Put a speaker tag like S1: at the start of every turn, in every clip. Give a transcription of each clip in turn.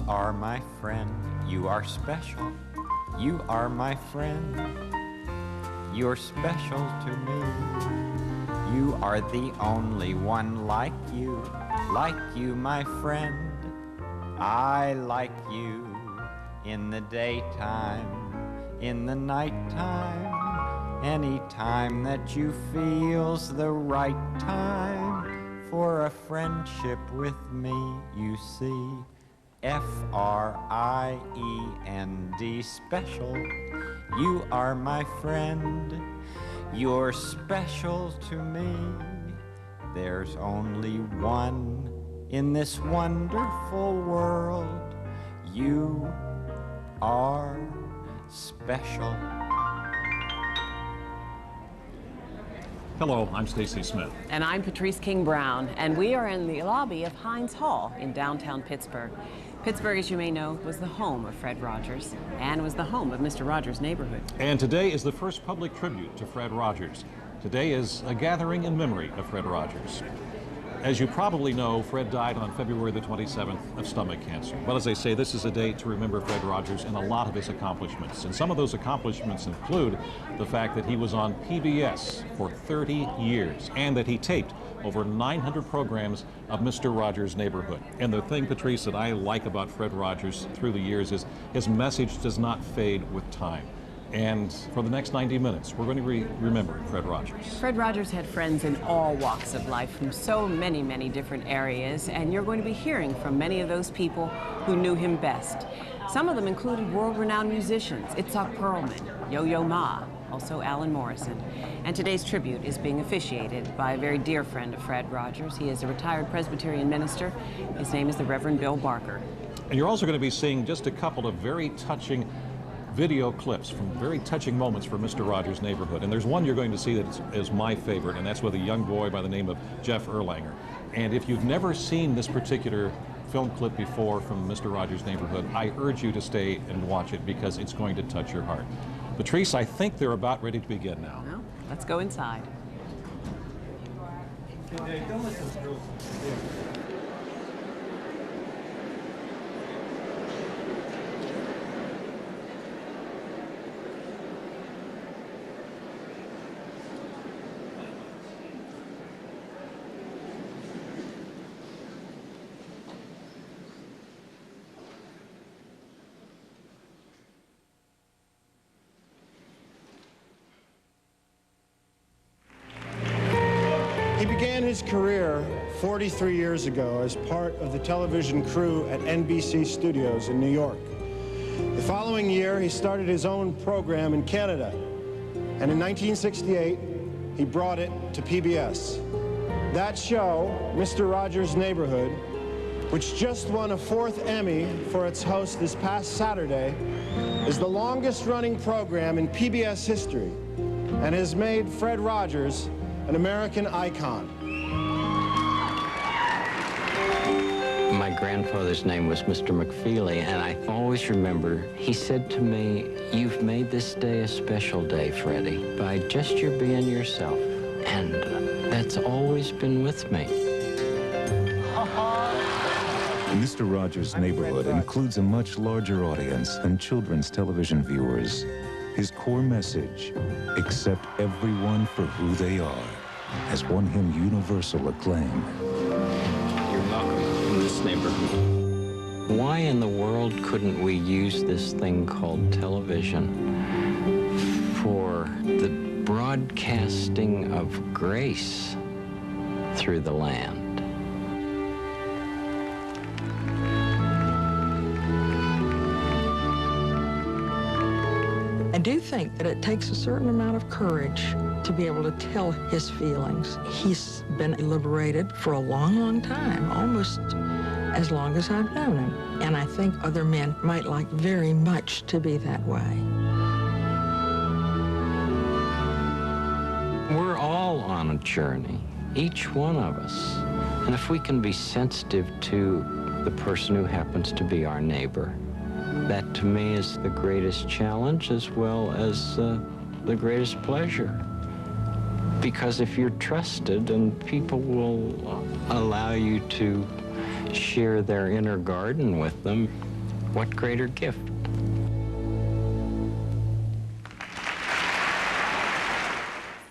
S1: are my friend, you are special. You are my friend, you're special to me. You are the only one like you, my friend. I like you in the daytime, in the nighttime, any time that you feel's the right time for a friendship with me, you see. F-R-I-E-N-D, special. You are my friend, you're special to me. There's only one in this wonderful world. You are special.
S2: Hello, I'm Stacy Smith.
S3: And I'm Patrice King-Brown, and we are in the lobby of Heinz Hall in downtown Pittsburgh. Pittsburgh, as you may know, was the home of Fred Rogers and was the home of Mr. Rogers' neighborhood.
S2: And today is the first public tribute to Fred Rogers. Today is a gathering in memory of Fred Rogers. As you probably know, Fred died on February the 27th of stomach cancer. But as I say, this is a day to remember Fred Rogers and a lot of his accomplishments. And some of those accomplishments include the fact that he was on PBS for 30 years and that he taped over 900 programs of Mr. Rogers' Neighborhood. And the thing, Patrice, that I like about Fred Rogers through the years is his message does not fade with time. And for the next 90 minutes, we're going to remember Fred Rogers.
S3: Fred Rogers had friends in all walks of life from so many, many different areas, and you're going to be hearing from many of those people who knew him best. Some of them included world-renowned musicians, Itzhak Perlman, Yo-Yo Ma, also Alan Morrison. And today's tribute is being officiated by a very dear friend of Fred Rogers. He is a retired Presbyterian minister. His name is the Reverend Bill Barker.
S2: And you're also going to be seeing just a couple of very touching video clips from very touching moments for Mr. Rogers' Neighborhood. And there's one you're going to see that is my favorite, and that's with a young boy by the name of Jeff Erlanger. And if you've never seen this particular film clip before from Mr. Rogers' Neighborhood, I urge you to stay and watch it because it's going to touch your heart. Patrice, I think they're about ready to begin now.
S3: Well, let's go inside.
S4: He began his career 43 years ago as part of the television crew at NBC Studios in New York. The following year, he started his own program in Canada, and in 1968, he brought it to PBS. That show, Mr. Rogers' Neighborhood, which just won a 4th Emmy for its host this past Saturday, is the longest-running program in PBS history and has made Fred Rogers an American icon.
S5: My grandfather's name was Mr. McFeely, and I always remember he said to me, "You've made this day a special day, Freddie, by just your being yourself." And that's always been with me.
S6: Mr. Rogers' Neighborhood includes a much larger audience than children's television viewers. His core message, accept everyone for who they are, has won him universal acclaim.
S5: You're welcome in this neighborhood. Why in the world couldn't we use this thing called television for the broadcasting of grace through the land?
S7: I do think that it takes a certain amount of courage to be able to tell his feelings. He's been liberated for a long, long time, almost as long as I've known him. And I think other men might like very much to be that way.
S5: We're all on a journey, each one of us. And if we can be sensitive to the person who happens to be our neighbor, that to me is the greatest challenge as well as the greatest pleasure. Because if you're trusted and people will allow you to share their inner garden with them, What greater gift?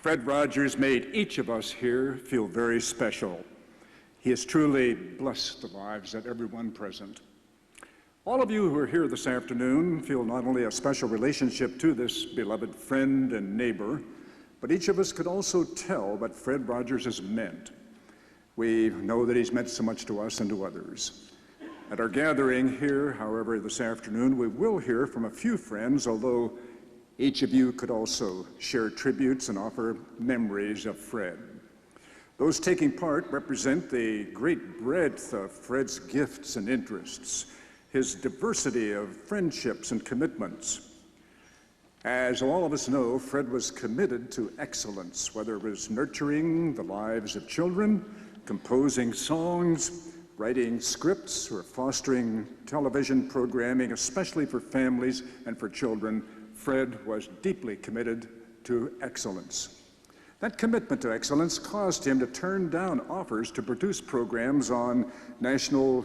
S8: Fred Rogers made each of us here feel very special. He has truly blessed the lives of everyone present. All of you who are here this afternoon feel not only a special relationship to this beloved friend and neighbor, but each of us could also tell what Fred Rogers has meant. We know that he's meant so much to us and to others. At our gathering here, however, this afternoon, we will hear from a few friends, although each of you could also share tributes and offer memories of Fred. Those taking part represent the great breadth of Fred's gifts and interests, his diversity of friendships and commitments. As all of us know, Fred was committed to excellence, whether it was nurturing the lives of children, composing songs, writing scripts, or fostering television programming, especially for families and for children. Fred was deeply committed to excellence. That commitment to excellence caused him to turn down offers to produce programs on national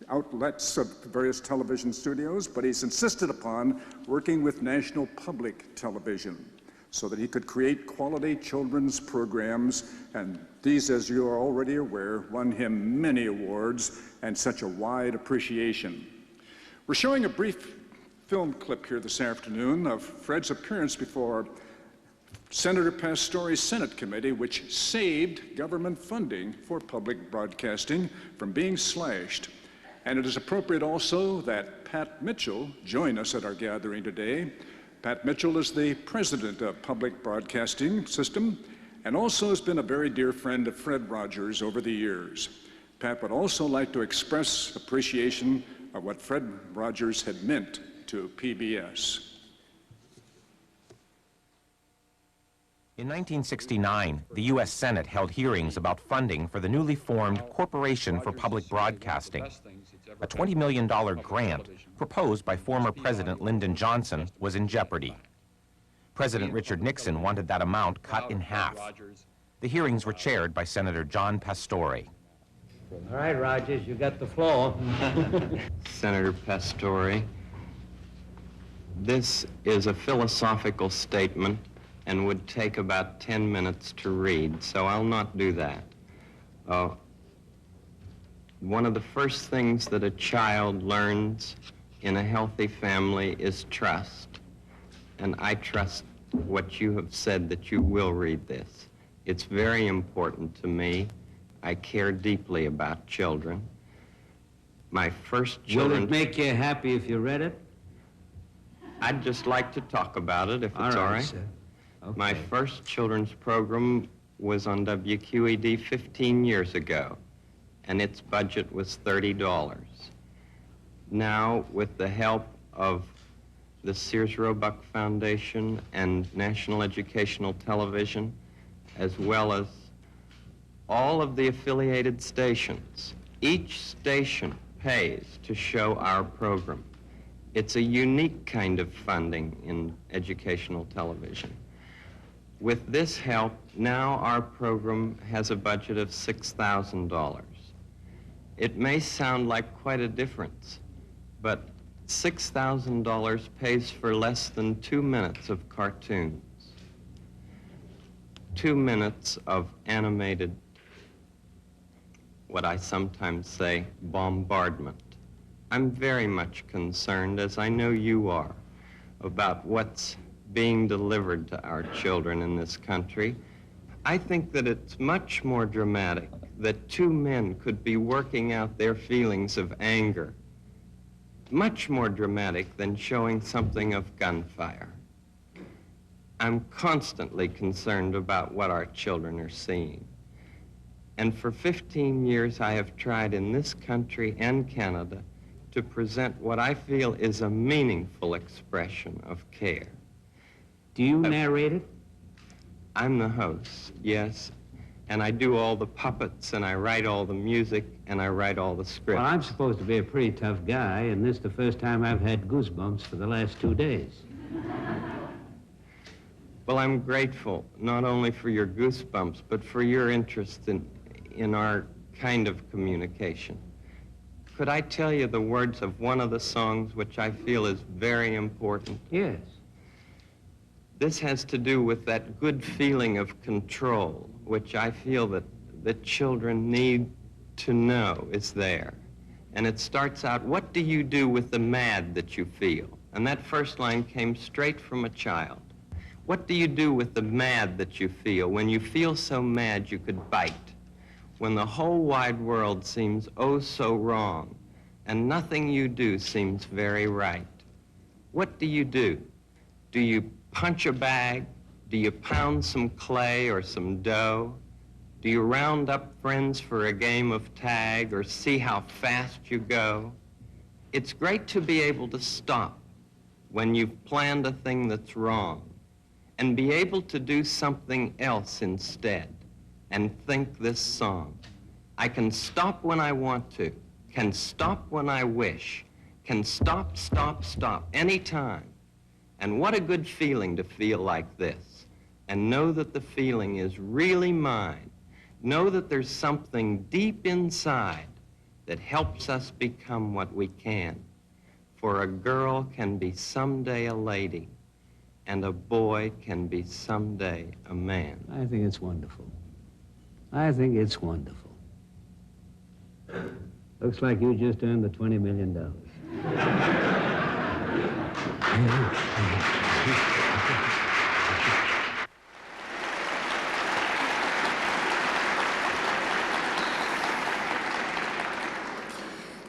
S8: outlets of various television studios, but he's insisted upon working with National Public Television so that he could create quality children's programs, and these, as you are already aware, won him many awards and such a wide appreciation. We're showing a brief film clip here this afternoon of Fred's appearance before Senator Pastore's Senate Committee, which saved government funding for public broadcasting from being slashed. And it is appropriate also that Pat Mitchell join us at our gathering today. Pat Mitchell is the president of Public Broadcasting System and also has been a very dear friend of Fred Rogers over the years. Pat would also like to express appreciation of what Fred Rogers had meant to PBS.
S9: In 1969, the U.S. Senate held hearings about funding for the newly formed Corporation for Public Broadcasting. A $20 million grant proposed by former President Lyndon Johnson was in jeopardy. President Richard Nixon wanted that amount cut in half. The hearings were chaired by Senator John Pastore.
S10: All right, Rogers, you got the floor.
S5: Senator Pastore, this is a philosophical statement and would take about 10 minutes to read, so I'll not do that. One of the first things that a child learns in a healthy family is trust, and I trust what you have said that you will read this. It's very important to me. I care deeply about children. My first children...
S10: Will it make you happy if you read it?
S5: I'd just like to talk about it, if it's all right.
S10: Sir. Okay.
S5: My first children's program was on WQED 15 years ago, and its budget was $30. Now, with the help of the Sears Roebuck Foundation and National Educational Television, as well as all of the affiliated stations, each station pays to show our program. It's a unique kind of funding in educational television. With this help, now our program has a budget of $6,000. It may sound like quite a difference, but $6,000 pays for less than 2 minutes of cartoons, 2 minutes of animated, what I sometimes say, bombardment. I'm very much concerned, as I know you are, about what's being delivered to our children in this country. I think that it's much more dramatic that 2 men could be working out their feelings of anger, much more dramatic than showing something of gunfire. I'm constantly concerned about what our children are seeing. And for 15 years, I have tried in this country and Canada to present what I feel is a meaningful expression of care.
S10: Do you narrate it?
S5: I'm the host, yes. And I do all the puppets, and I write all the music, and I write all the scripts.
S10: Well, I'm supposed to be a pretty tough guy, and this is the first time I've had goosebumps for the last 2 days.
S5: Well, I'm grateful, not only for your goosebumps, but for your interest in our kind of communication.
S11: could I tell you the words of one of the songs which I feel is very important?
S10: Yes.
S11: This has to do with that good feeling of control, which I feel that the children need to know is there. And it starts out, what do you do with the mad that you feel? And that first line came straight from a child. What do you do with the mad that you feel? When you feel so mad you could bite. When the whole wide world seems oh so wrong, and nothing you do seems very right. What do you do? Do you punch a bag? Do you pound some clay or some dough? Do you round up friends for a game of tag or see how fast you go? It's great to be able to stop when you've planned a thing that's wrong and be able to do something else instead and think this song. I can stop when I want to, can stop when I wish, can stop, stop, stop anytime. And what a good feeling to feel like this and know that the feeling is really mine. Know that there's something deep inside that helps us become what we can. For a girl can be someday a lady, and a boy can be someday a man.
S10: I think it's wonderful. I think it's wonderful. Looks like you just earned the $20 million.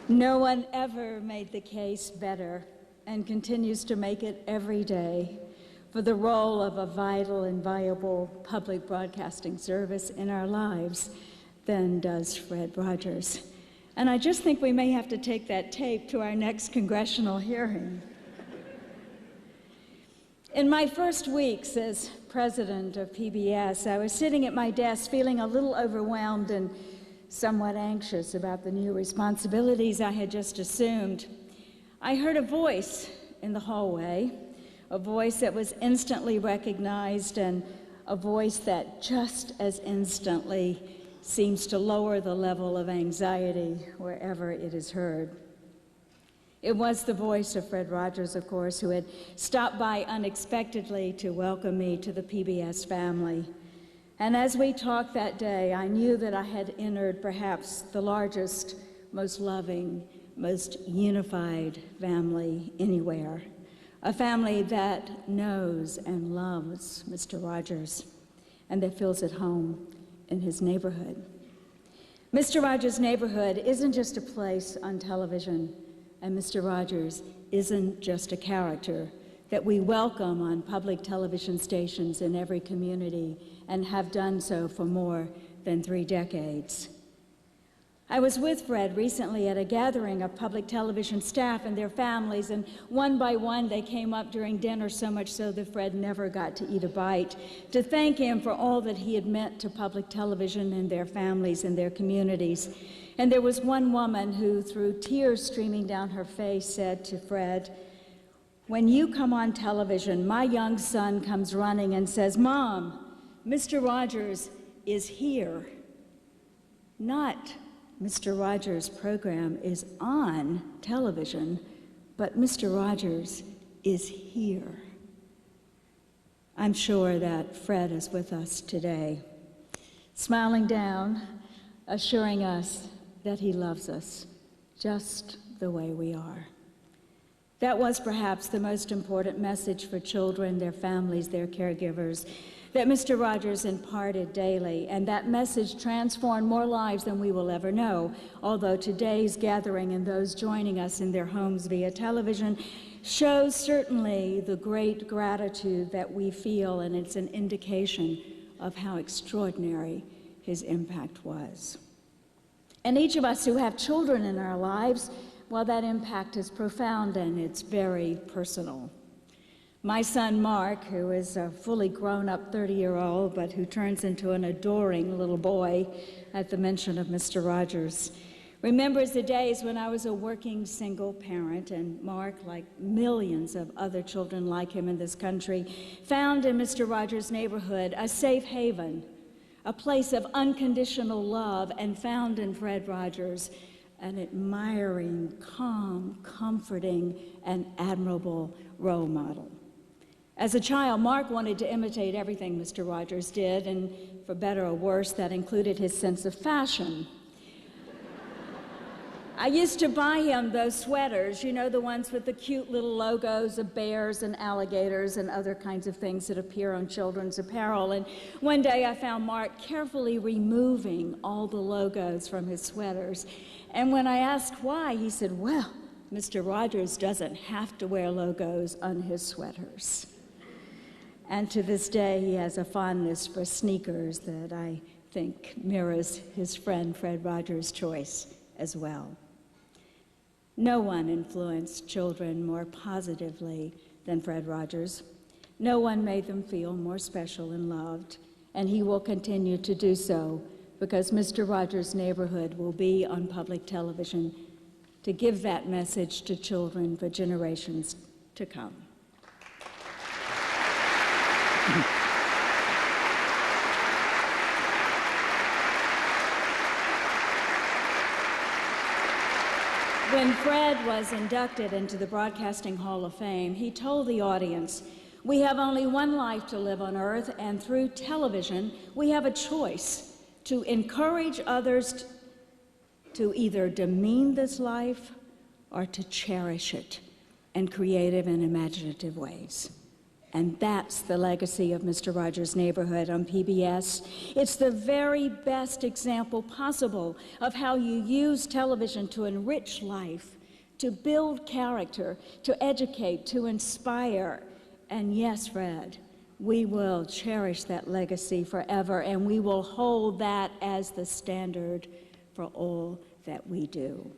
S12: No one ever made the case better and continues to make it every day for the role of a vital and viable public broadcasting service in our lives than does Fred Rogers. And I just think we may have to take that tape to our next congressional hearing. In my first weeks as president of PBS, I was sitting at my desk feeling a little overwhelmed and somewhat anxious about the new responsibilities I had just assumed. I heard a voice in the hallway, a voice that was instantly recognized and a voice that just as instantly seems to lower the level of anxiety wherever it is heard. It was the voice of Fred Rogers, of course, who had stopped by unexpectedly to welcome me to the PBS family. And as we talked that day, I knew that I had entered perhaps the largest, most loving, most unified family anywhere. A family that knows and loves Mr. Rogers and that feels at home in his neighborhood. Mr. Rogers' neighborhood isn't just a place on television, and Mr. Rogers isn't just a character that we welcome on public television stations in every community and have done so for more than 3 decades. I was with Fred recently at a gathering of public television staff and their families, and one by one they came up during dinner, so much so that Fred never got to eat a bite, to thank him for all that he had meant to public television and their families and their communities. And there was one woman who, through tears streaming down her face, said to Fred, "When you come on television, my young son comes running and says, 'Mom, Mr. Rogers is here.' Not Mr. Rogers' program is on television, but Mr. Rogers is here." I'm sure that Fred is with us today, smiling down, assuring us that he loves us just the way we are. That was perhaps the most important message for children, their families, their caregivers, that Mr. Rogers imparted daily, and that message transformed more lives than we will ever know, although today's gathering and those joining us in their homes via television shows certainly the great gratitude that we feel, and it's an indication of how extraordinary his impact was. And each of us who have children in our lives, well, that impact is profound and it's very personal. My son, Mark, who is a fully grown-up 30-year-old, but who turns into an adoring little boy at the mention of Mr. Rogers, remembers the days when I was a working single parent, and Mark, like millions of other children like him in this country, found in Mr. Rogers' neighborhood a safe haven, a place of unconditional love, and found in Fred Rogers an admiring, calm, comforting, and admirable role model. As a child, Mark wanted to imitate everything Mr. Rogers did, and for better or worse, that included his sense of fashion. I used to buy him those sweaters, you know, the ones with the cute little logos of bears and alligators and other kinds of things that appear on children's apparel. And one day I found Mark carefully removing all the logos from his sweaters. And when I asked why, he said, well, Mr. Rogers doesn't have to wear logos on his sweaters. And to this day, he has a fondness for sneakers that I think mirrors his friend Fred Rogers' choice as well. No one influenced children more positively than Fred Rogers. No one made them feel more special and loved, and he will continue to do so because Mr. Rogers' Neighborhood will be on public television to give that message to children for generations to come. When Fred was inducted into the Broadcasting Hall of Fame, he told the audience, "We have only one life to live on Earth, and through television, we have a choice to encourage others to either demean this life or to cherish it in creative and imaginative ways." And that's the legacy of Mr. Rogers' Neighborhood on PBS. It's the very best example possible of how you use television to enrich life, to build character, to educate, to inspire. And yes, Fred, we will cherish that legacy forever, and we will hold that as the standard for all that we do.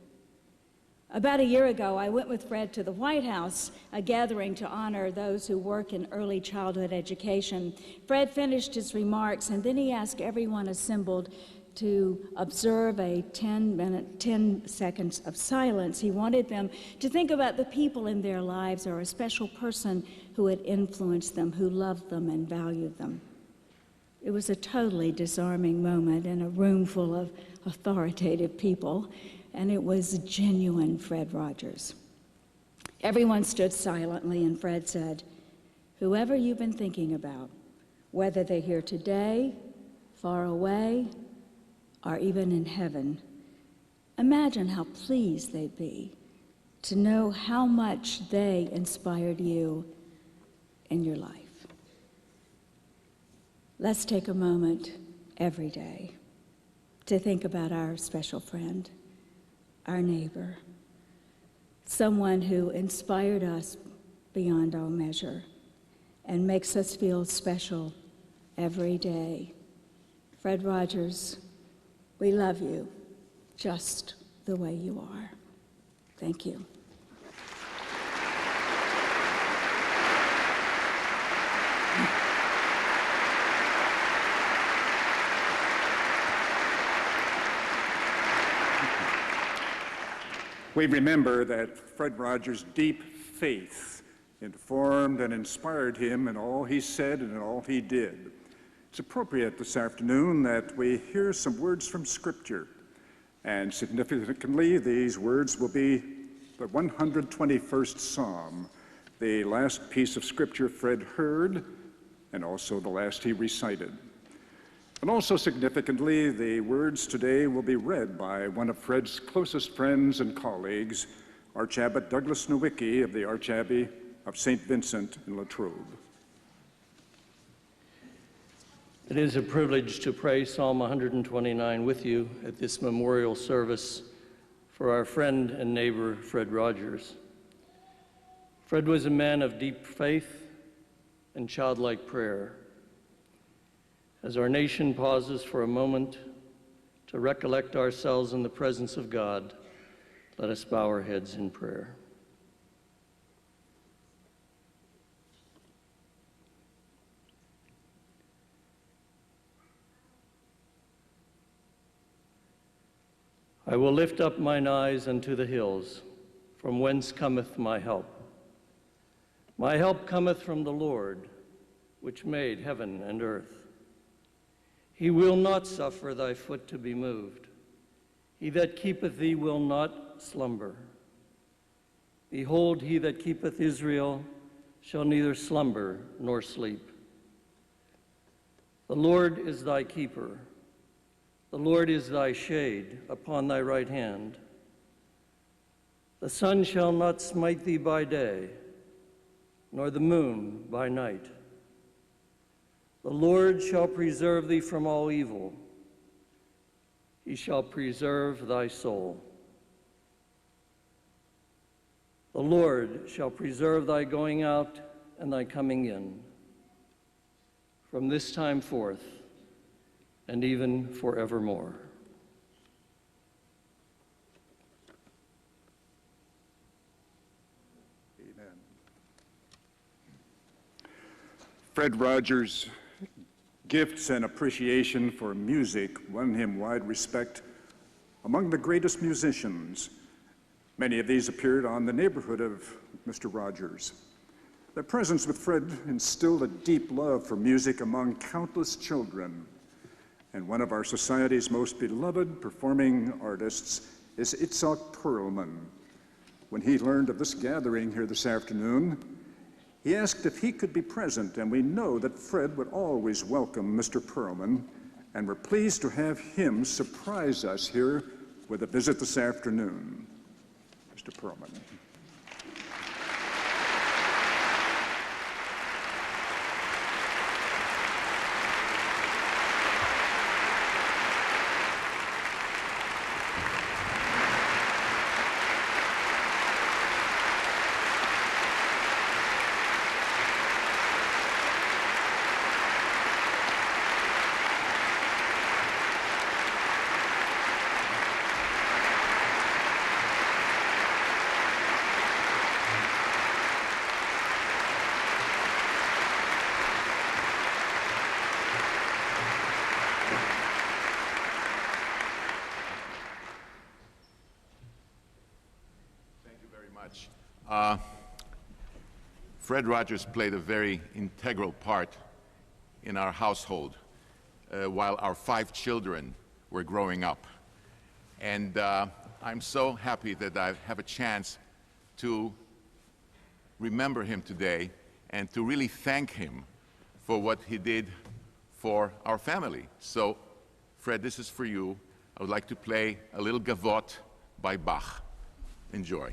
S12: About a year ago, I went with Fred to the White House, a gathering to honor those who work in early childhood education. Fred finished his remarks, and then he asked everyone assembled to observe a 10 seconds of silence. He wanted them to think about the people in their lives or a special person who had influenced them, who loved them and valued them. It was a totally disarming moment in a room full of authoritative people, and it was genuine Fred Rogers. Everyone stood silently, and Fred said, "Whoever you've been thinking about, whether they're here today, far away, or even in heaven, imagine how pleased they'd be to know how much they inspired you in your life." Let's take a moment every day to think about our special friend, our neighbor, someone who inspired us beyond all measure and makes us feel special every day. Fred Rogers, we love you just the way you are. Thank you.
S8: We remember that Fred Rogers' deep faith informed and inspired him in all he said and in all he did. It's appropriate this afternoon that we hear some words from Scripture, and significantly, these words will be the 121st Psalm, the last piece of Scripture Fred heard, and also the last he recited. And also significantly, the words today will be read by one of Fred's closest friends and colleagues, Archabbot Douglas Nowicki of the Archabbey of St. Vincent in Latrobe.
S13: It is a privilege to pray Psalm 129 with you at this memorial service for our friend and neighbor, Fred Rogers. Fred was a man of deep faith and childlike prayer. As our nation pauses for a moment to recollect ourselves in the presence of God, let us bow our heads in prayer. I will lift up mine eyes unto the hills, from whence cometh my help. My help cometh from the Lord, which made heaven and earth. He will not suffer thy foot to be moved. He that keepeth thee will not slumber. Behold, he that keepeth Israel shall neither slumber nor sleep. The Lord is thy keeper. The Lord is thy shade upon thy right hand. The sun shall not smite thee by day, nor the moon by night. The Lord shall preserve thee from all evil. He shall preserve thy soul. The Lord shall preserve thy going out and thy coming in, from this time forth and even forevermore.
S8: Amen. Fred Rogers' gifts and appreciation for music won him wide respect among the greatest musicians. Many of these appeared on The Neighborhood of Mr. Rogers. Their presence with Fred instilled a deep love for music among countless children. And one of our society's most beloved performing artists is Itzhak Perlman. When he learned of this gathering here this afternoon, he asked if he could be present, and we know that Fred would always welcome Mr. Perlman, and we're pleased to have him surprise us here with a visit this afternoon. Mr. Perlman.
S14: Fred Rogers played a very integral part in our household while our 5 children were growing up. And I'm so happy that I have a chance to remember him today and to really thank him for what he did for our family. So, Fred, this is for you. I would like to play a little gavotte by Bach. Enjoy.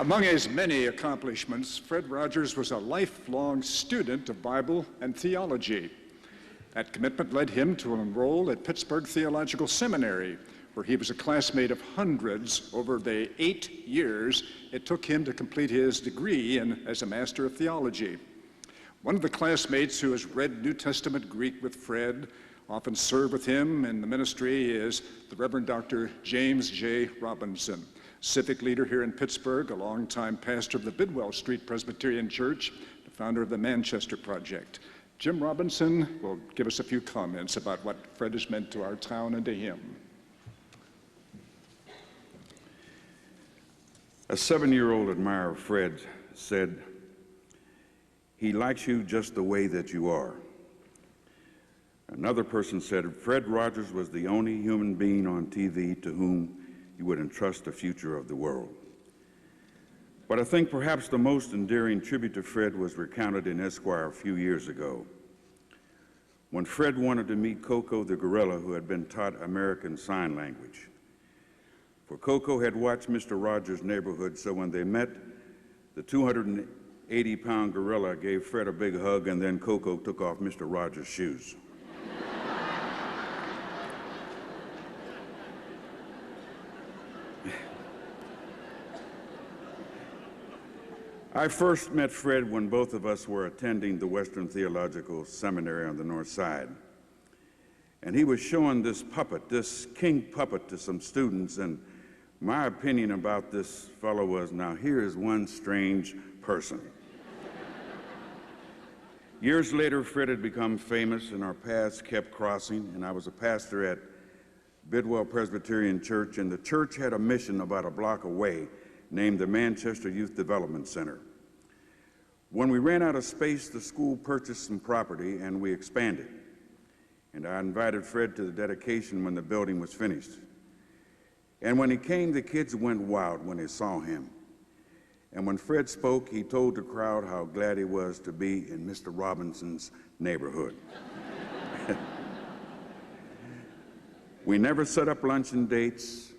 S8: Among his many accomplishments, Fred Rogers was a lifelong student of Bible and theology. That commitment led him to enroll at Pittsburgh Theological Seminary, where he was a classmate of hundreds over the 8 years it took him to complete his degree as a Master of Theology. One of the classmates who has read New Testament Greek with Fred, often served with him in the ministry, is the Reverend Dr. James J. Robinson, civic leader here in Pittsburgh, a longtime pastor of the Bidwell Street Presbyterian Church, the founder of the Manchester Project. Jim Robinson will give us a few comments about what Fred has meant to our town and to him.
S15: A 7-year-old admirer of Fred said, "He likes you just the way that you are." Another person said, "Fred Rogers was the only human being on TV to whom you would entrust the future of the world." But I think perhaps the most endearing tribute to Fred was recounted in Esquire a few years ago, when Fred wanted to meet Coco the gorilla, who had been taught American Sign Language. For Coco had watched Mr. Rogers' Neighborhood, so when they met, the 280-pound gorilla gave Fred a big hug, and then Coco took off Mr. Rogers' shoes. I first met Fred when both of us were attending the Western Theological Seminary on the North Side. And he was showing this puppet, this king puppet, to some students, and my opinion about this fellow was, now here is one strange person. Years later, Fred had become famous, and our paths kept crossing, and I was a pastor at Bidwell Presbyterian Church, and the church had a mission about a block away named the Manchester Youth Development Center. When we ran out of space, the school purchased some property and we expanded. And I invited Fred to the dedication when the building was finished. And when he came, the kids went wild when they saw him. And when Fred spoke, he told the crowd how glad he was to be in Mr. Robinson's neighborhood. We never set up luncheon dates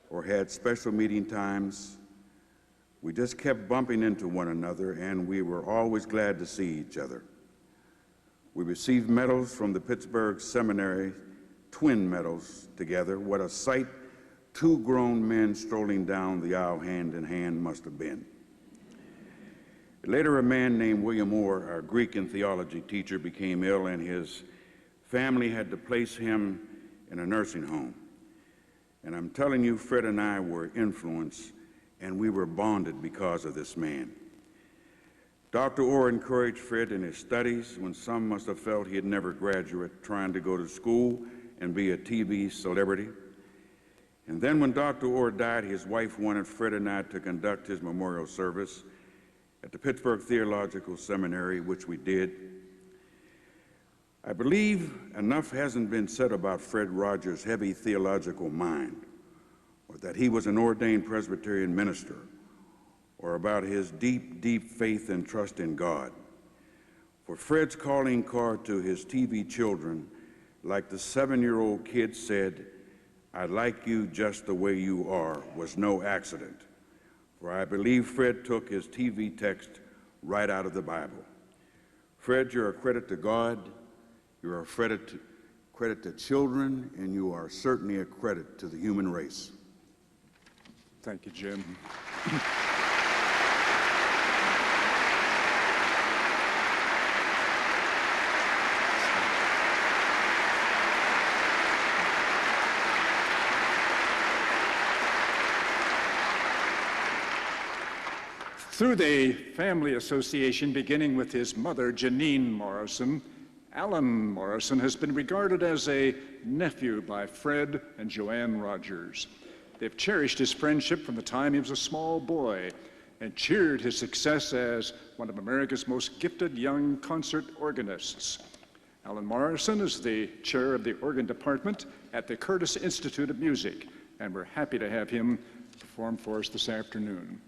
S15: or had special meeting times. We just kept bumping into one another, and we were always glad to see each other. We received medals from the Pittsburgh Seminary, twin medals together. What a sight 2 grown men strolling down the aisle hand in hand must have been. Later, a man named William Moore, our Greek and theology teacher, became ill, and his family had to place him in a nursing home. And I'm telling you, Fred and I were influenced, and we were bonded because of this man. Dr. Orr encouraged Fred in his studies when some must have felt he'd never graduate, trying to go to school and be a TV celebrity. And then when Dr. Orr died, his wife wanted Fred and I to conduct his memorial service at the Pittsburgh Theological Seminary, which we did. I believe enough hasn't been said about Fred Rogers' heavy theological mind, or that he was an ordained Presbyterian minister, or about his deep, deep faith and trust in God. For Fred's calling card to his TV children, like the 7-year-old kid said, "I like you just the way you are," was no accident. For I believe Fred took his TV text right out of the Bible. Fred, you're a credit to God, you're a credit to children, and you are certainly a credit to the human race.
S8: Thank you, Jim. Through the family association, beginning with his mother, Janine Morrison, Alan Morrison has been regarded as a nephew by Fred and Joanne Rogers. They've cherished his friendship from the time he was a small boy and cheered his success as one of America's most gifted young concert organists. Alan Morrison is the chair of the organ department at the Curtis Institute of Music, and we're happy to have him perform for us this afternoon.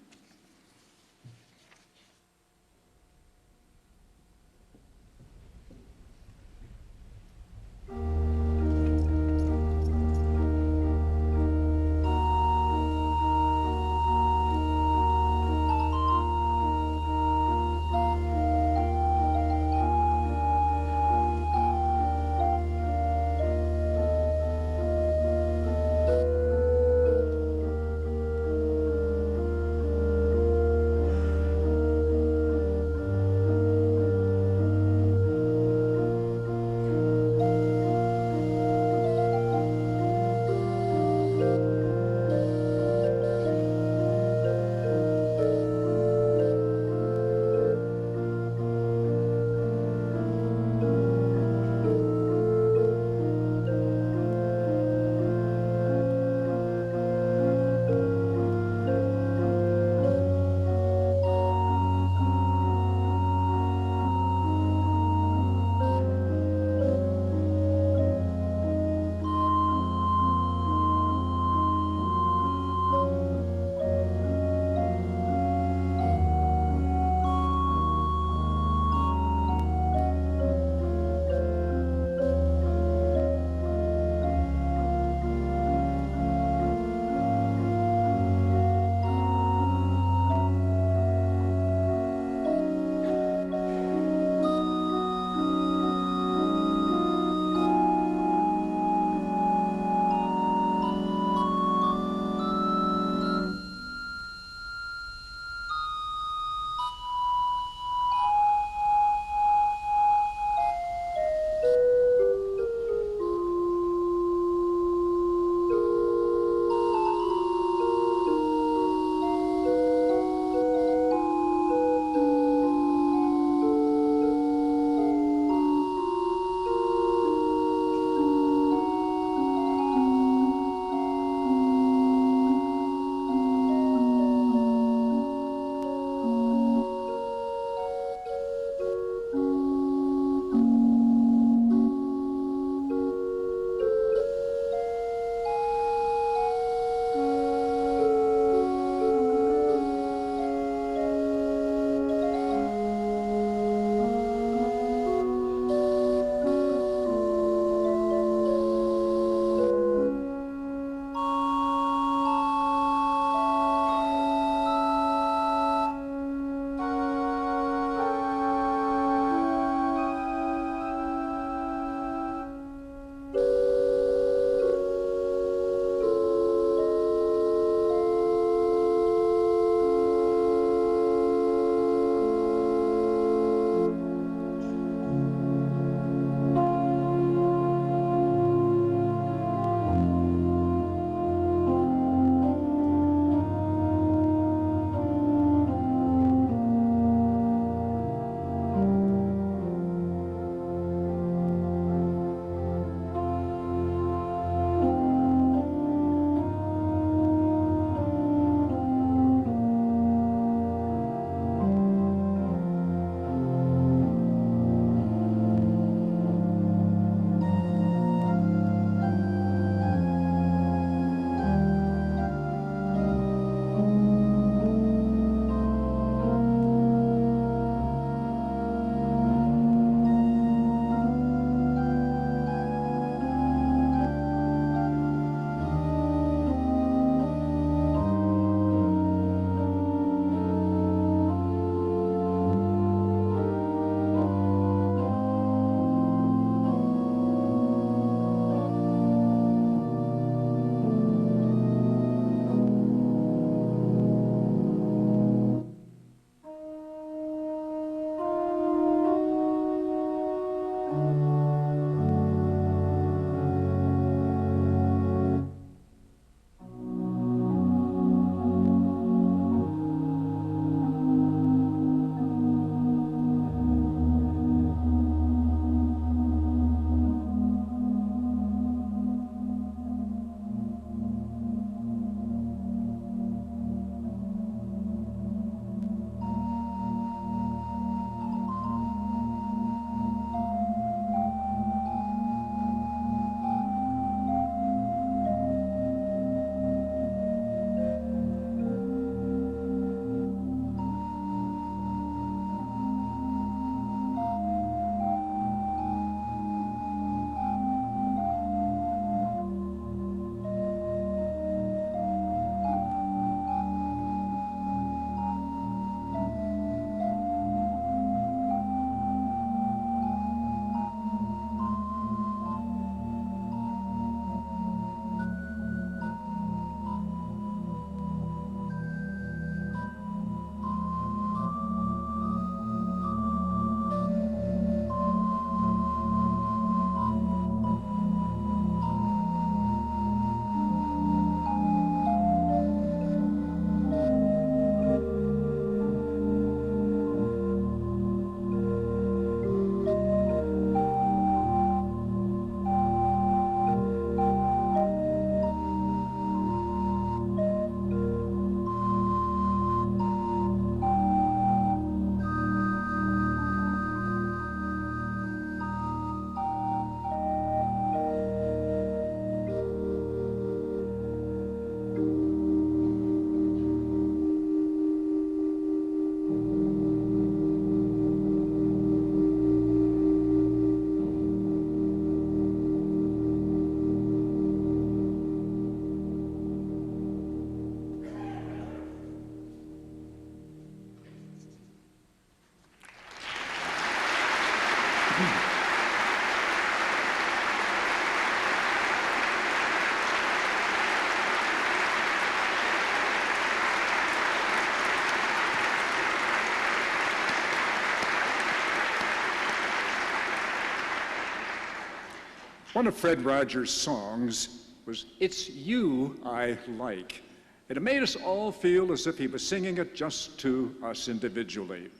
S8: One of Fred Rogers' songs was "It's You I Like." It made us all feel as if he was singing it just to us individually.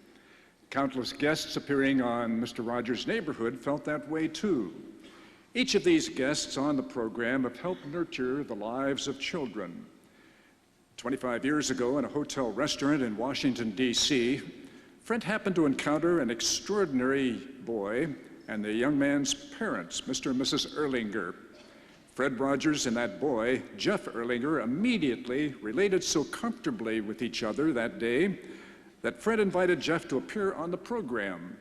S8: Countless guests appearing on Mr. Rogers' Neighborhood felt that way too. Each of these guests on the program have helped nurture the lives of children. 25 years ago in a hotel restaurant in Washington, D.C., Fred happened to encounter an extraordinary boy and the young man's parents, Mr. and Mrs. Erlinger. Fred Rogers and that boy, Jeff Erlinger, immediately related so comfortably with each other that day that Fred invited Jeff to appear on the program.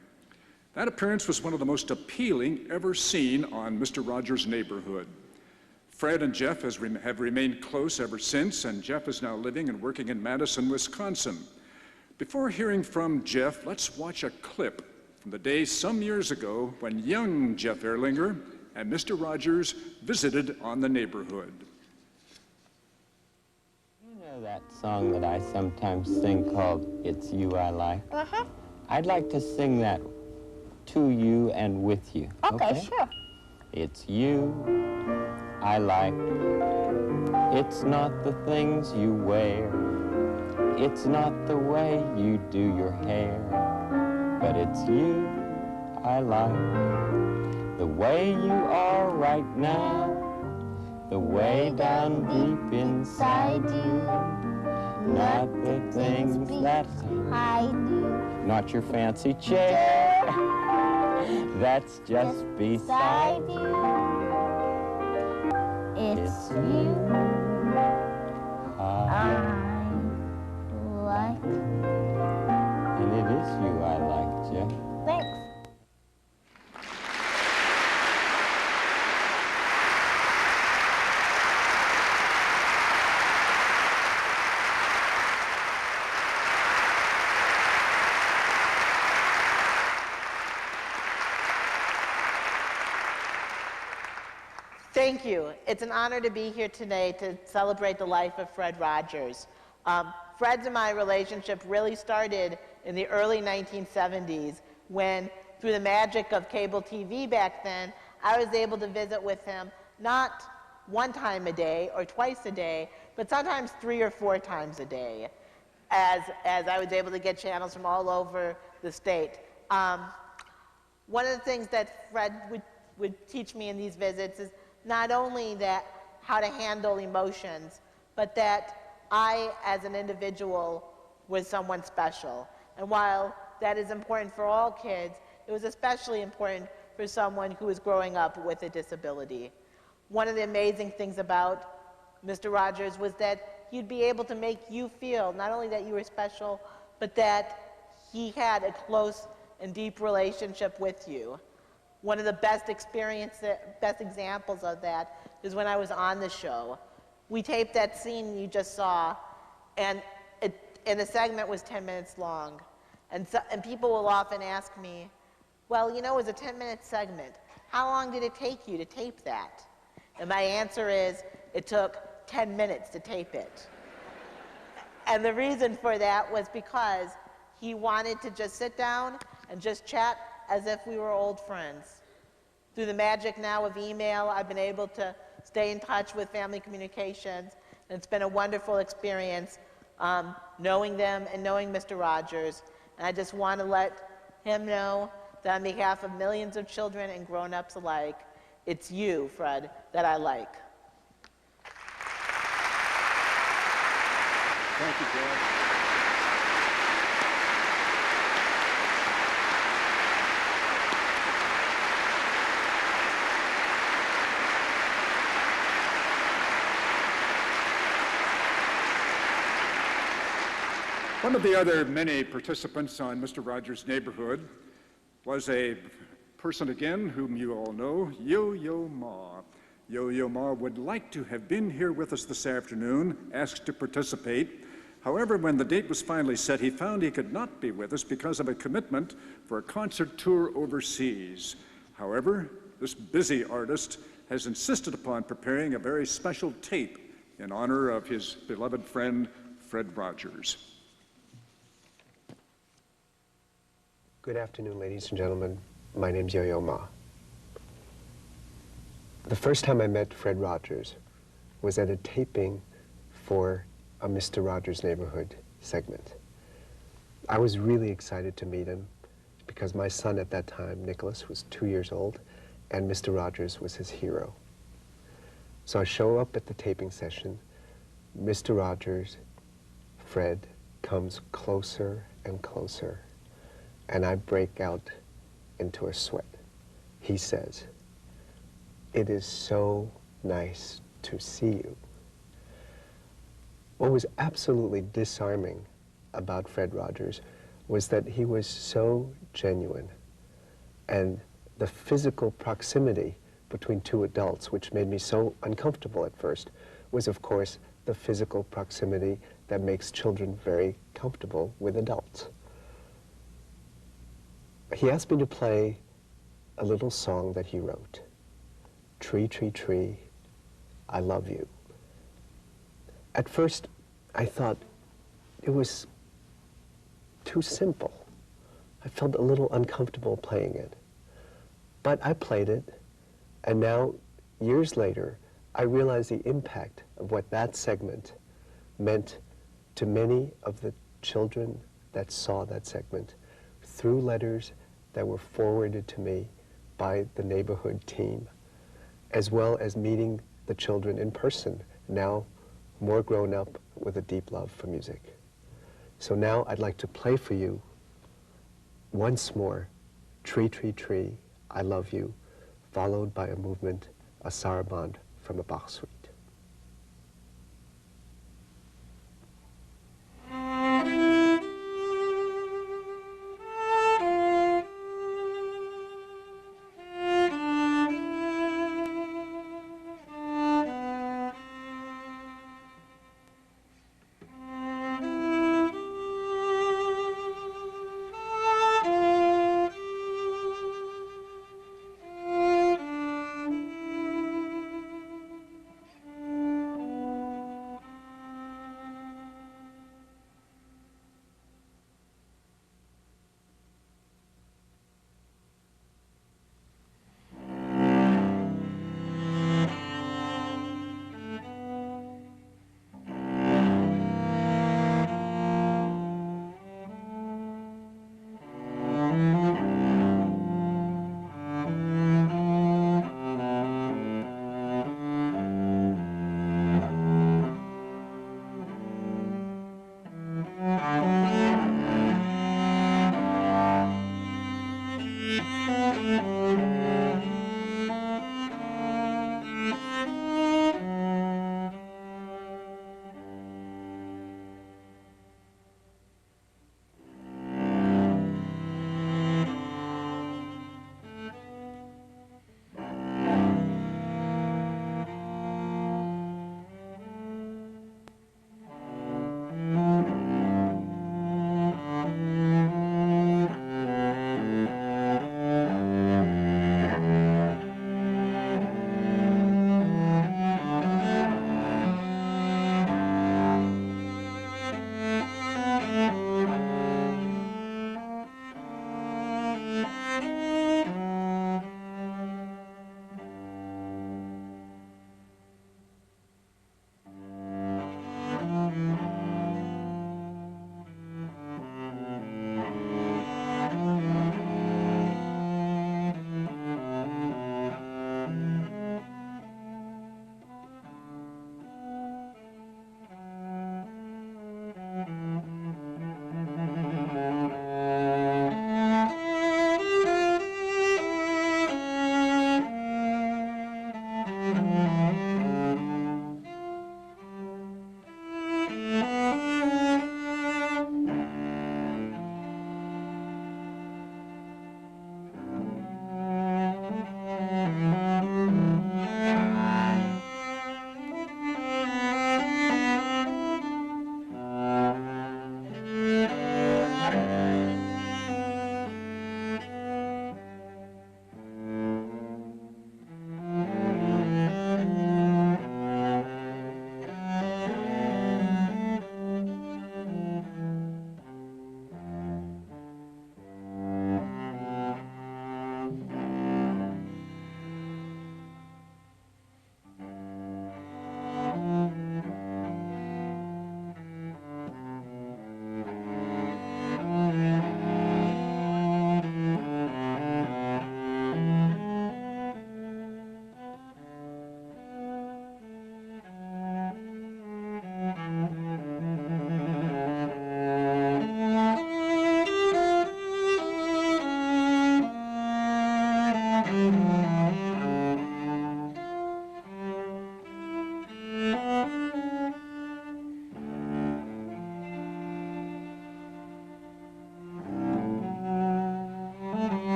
S8: That appearance was one of the most appealing ever seen on Mr. Rogers' Neighborhood. Fred and Jeff have remained close ever since, and Jeff is now living and working in Madison, Wisconsin. Before hearing from Jeff, let's watch a clip from the day some years ago when young Jeff Erlinger and Mr. Rogers visited on the neighborhood.
S11: You know that song that I sometimes sing called "It's You I Like"? Uh-huh. I'd like to sing that to you and with you.
S16: Okay, sure.
S11: It's you I like. It's not the things you wear. It's not the way you do your hair. But it's you I like, the way you are right now, the way down deep inside you, not the things that
S16: I do,
S11: not your fancy chair, that's just beside you.
S16: It's you I like.
S11: And it is you I like, Jeff.
S16: Thanks.
S17: Thank you. It's an honor to be here today to celebrate the life of Fred Rogers. Fred's and my relationship really started in the early 1970s when, through the magic of cable TV back then, I was able to visit with him not one time a day or twice a day, but sometimes 3 or 4 times a day, as I was able to get channels from all over the state. One of the things that Fred would teach me in these visits is not only that how to handle emotions, but that I, as an individual, was someone special. And while that is important for all kids, it was especially important for someone who is growing up with a disability. One of the amazing things about Mr. Rogers was that he'd be able to make you feel not only that you were special, but that he had a close and deep relationship with you. One of the best examples of that is when I was on the show. We taped that scene you just saw, and the segment was 10 minutes long. And people will often ask me, well, you know, it was a 10-minute segment. How long did it take you to tape that? And my answer is, it took 10 minutes to tape it. And the reason for that was because he wanted to just sit down and just chat as if we were old friends. Through the magic now of email, I've been able to stay in touch with Family Communications, and it's been a wonderful experience knowing them and knowing Mr. Rogers. And I just want to let him know that on behalf of millions of children and grown-ups alike, it's you, Fred, that I like.
S8: Thank you, George. One of the other many participants on Mr. Rogers' Neighborhood was a person again whom you all know, Yo-Yo Ma. Yo-Yo Ma would like to have been here with us this afternoon, asked to participate. However, when the date was finally set, he found he could not be with us because of a commitment for a concert tour overseas. However, this busy artist has insisted upon preparing a very special tape in honor of his beloved friend, Fred Rogers.
S18: Good afternoon, ladies and gentlemen. My name's Yo-Yo Ma. The first time I met Fred Rogers was at a taping for a Mr. Rogers' Neighborhood segment. I was really excited to meet him because my son at that time, Nicholas, was 2 years old, and Mr. Rogers was his hero. So I show up at the taping session. Mr. Rogers, Fred, comes closer and closer, and I break out into a sweat. He says, "It is so nice to see you." What was absolutely disarming about Fred Rogers was that he was so genuine, and the physical proximity between two adults, which made me so uncomfortable at first, was of course the physical proximity that makes children very comfortable with adults. He asked me to play a little song that he wrote, "Tree, tree, tree, I love you." At first, I thought it was too simple. I felt a little uncomfortable playing it. But I played it, and now, years later, I realized the impact of what that segment meant to many of the children that saw that segment through letters that were forwarded to me by the neighborhood team, as well as meeting the children in person, now more grown up with a deep love for music. So now I'd like to play for you once more, "Tree, Tree, Tree, I Love You," followed by a movement, a saraband from a Bach suite.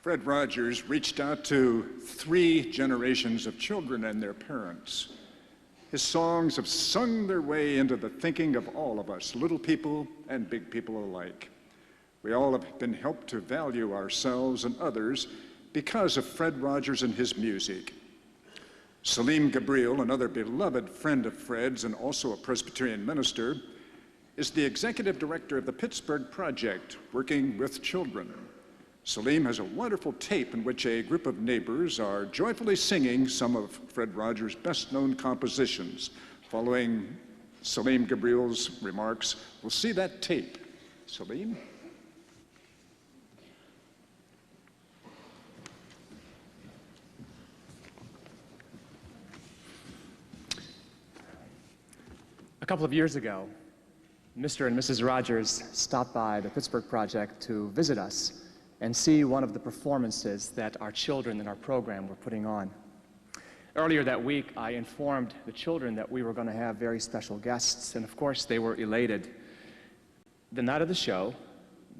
S8: Fred Rogers reached out to 3 generations of children and their parents. His songs have sung their way into the thinking of all of us, little people and big people alike. We all have been helped to value ourselves and others because of Fred Rogers and his music. Salim Gabriel, another beloved friend of Fred's and also a Presbyterian minister, is the executive director of the Pittsburgh Project, working with children. Salim has a wonderful tape in which a group of neighbors are joyfully singing some of Fred Rogers' best-known compositions. Following Salim Gabriel's remarks, we'll see that tape. Salim?
S19: A couple of years ago, Mr. and Mrs. Rogers stopped by the Pittsburgh Project to visit us and see one of the performances that our children in our program were putting on. Earlier that week, I informed the children that we were going to have very special guests, and of course, they were elated. The night of the show,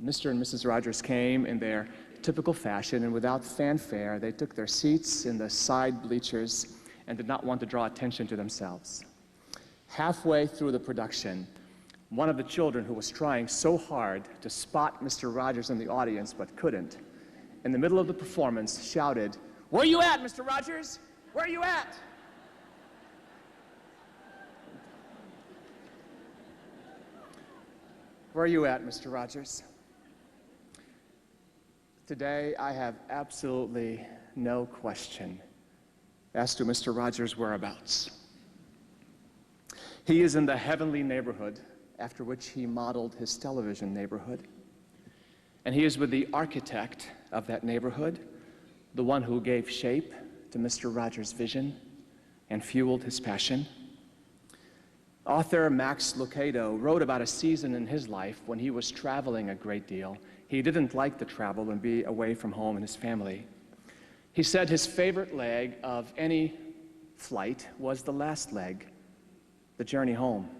S19: Mr. and Mrs. Rogers came in their typical fashion, and without fanfare, they took their seats in the side bleachers and did not want to draw attention to themselves. Halfway through the production, one of the children who was trying so hard to spot Mr. Rogers in the audience but couldn't, in the middle of the performance shouted, "Where are you at, Mr. Rogers? Where are you at?" Where are you at, Mr. Rogers? Today, I have absolutely no question as to Mr. Rogers' whereabouts. He is in the heavenly neighborhood after which he modeled his television neighborhood. And he is with the architect of that neighborhood, the one who gave shape to Mr. Rogers' vision and fueled his passion. Author Max Lucado wrote about a season in his life when he was traveling a great deal. He didn't like to travel and be away from home and his family. He said his favorite leg of any flight was the last leg, the journey home.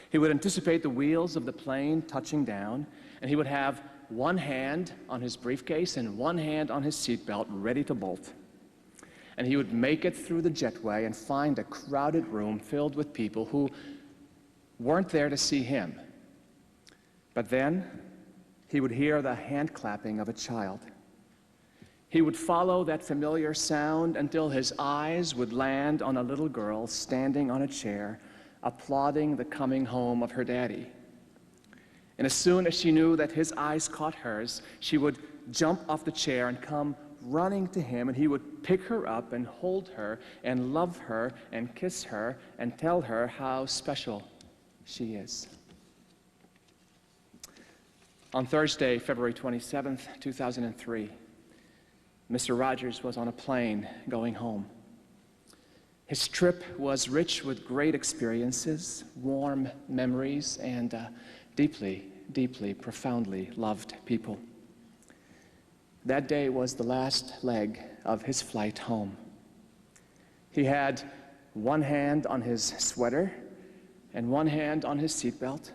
S19: He would anticipate the wheels of the plane touching down, and he would have one hand on his briefcase and one hand on his seatbelt ready to bolt. And he would make it through the jetway and find a crowded room filled with people who weren't there to see him. But then he would hear the hand clapping of a child. He would follow that familiar sound until his eyes would land on a little girl standing on a chair, applauding the coming home of her daddy. And as soon as she knew that his eyes caught hers, she would jump off the chair and come running to him, and he would pick her up and hold her and love her and kiss her and tell her how special she is. On Thursday, February 27th, 2003, Mr. Rogers was on a plane going home. His trip was rich with great experiences, warm memories, and deeply, deeply, profoundly loved people. That day was the last leg of his flight home. He had one hand on his sweater and one hand on his seatbelt,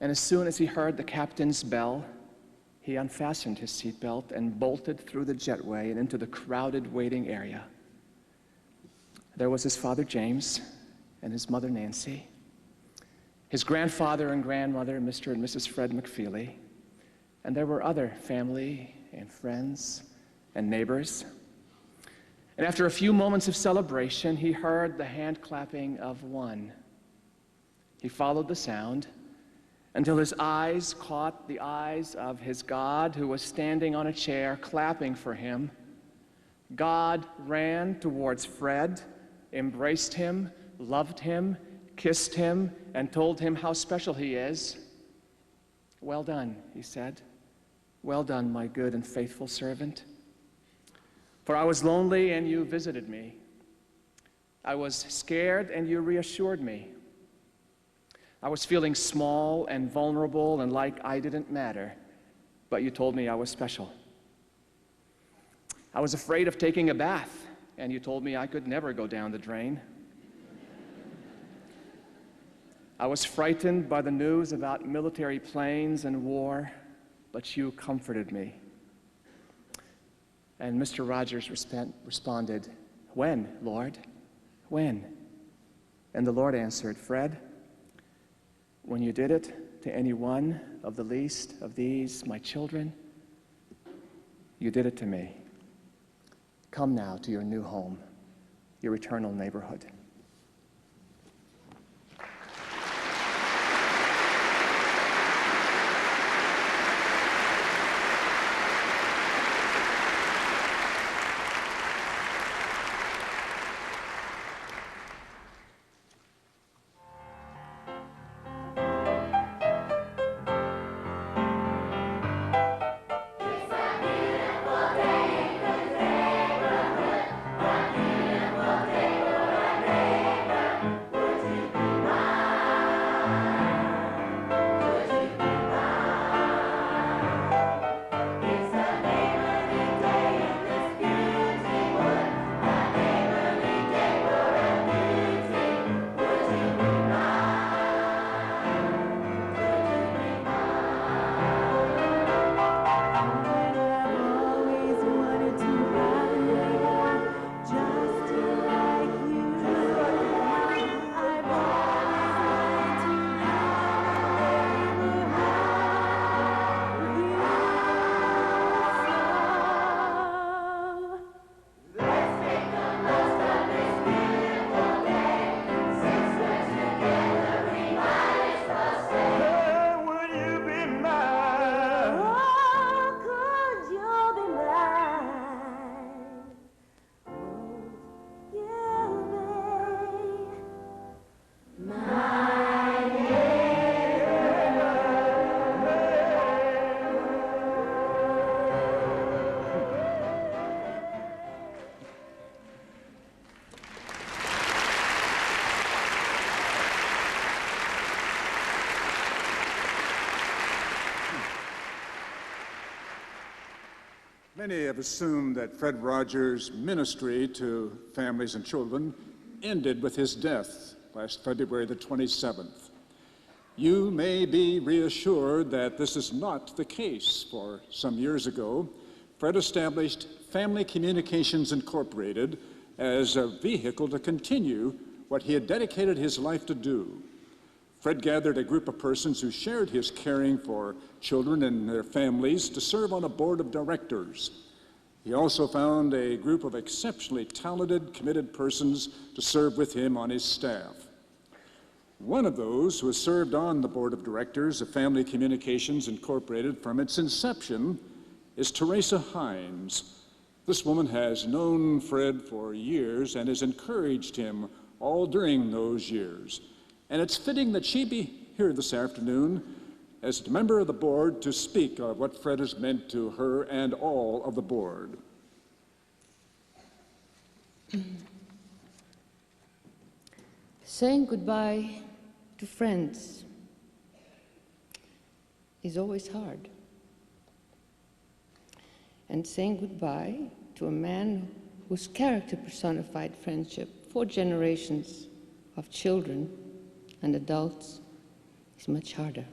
S19: and as soon as he heard the captain's bell, he unfastened his seatbelt and bolted through the jetway and into the crowded waiting area. There was his father, James, and his mother, Nancy, his grandfather and grandmother, Mr. and Mrs. Fred McFeely, and there were other family and friends and neighbors. And after a few moments of celebration, he heard the hand clapping of one. He followed the sound until his eyes caught the eyes of his God, who was standing on a chair clapping for him. God ran towards Fred, embraced him, loved him, kissed him, and told him how special he is. "Well done," he said. "Well done, my good and faithful servant. For I was lonely and you visited me. I was scared and you reassured me. I was feeling small and vulnerable and like I didn't matter, but you told me I was special. I was afraid of taking a bath, and you told me I could never go down the drain. I was frightened by the news about military planes and war, but you comforted me. And Mr. Rogers responded, "When, Lord? When?" And the Lord answered, "Fred, when you did it to any one of the least of these, my children, you did it to me. Come now to your new home, your eternal neighborhood."
S8: Many have assumed that Fred Rogers' ministry to families and children ended with his death last February the 27th. You may be reassured that this is not the case, for some years ago, Fred established Family Communications Incorporated as a vehicle to continue what he had dedicated his life to do. Fred gathered a group of persons who shared his caring for children and their families to serve on a board of directors. He also found a group of exceptionally talented, committed persons to serve with him on his staff. One of those who has served on the board of directors of Family Communications Incorporated from its inception is Teresa Hines. This woman has known Fred for years and has encouraged him all during those years. And it's fitting that she be here this afternoon as a member of the board to speak of what Fred has meant to her and all of the board.
S20: Saying goodbye to friends is always hard. And saying goodbye to a man whose character personified friendship for generations of children and adults is much harder.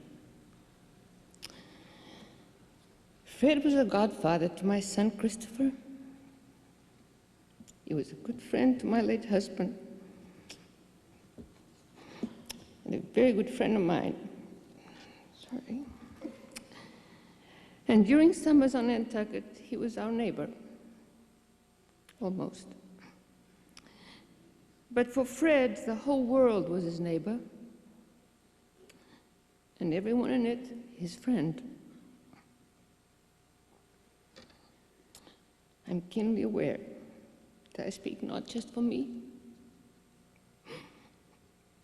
S20: Fred was a godfather to my son Christopher. He was a good friend to my late husband, and a very good friend of mine. Sorry. And during summers on Nantucket, he was our neighbor, almost. But for Fred, the whole world was his neighbor, and everyone in it his friend. I'm keenly aware that I speak not just for me,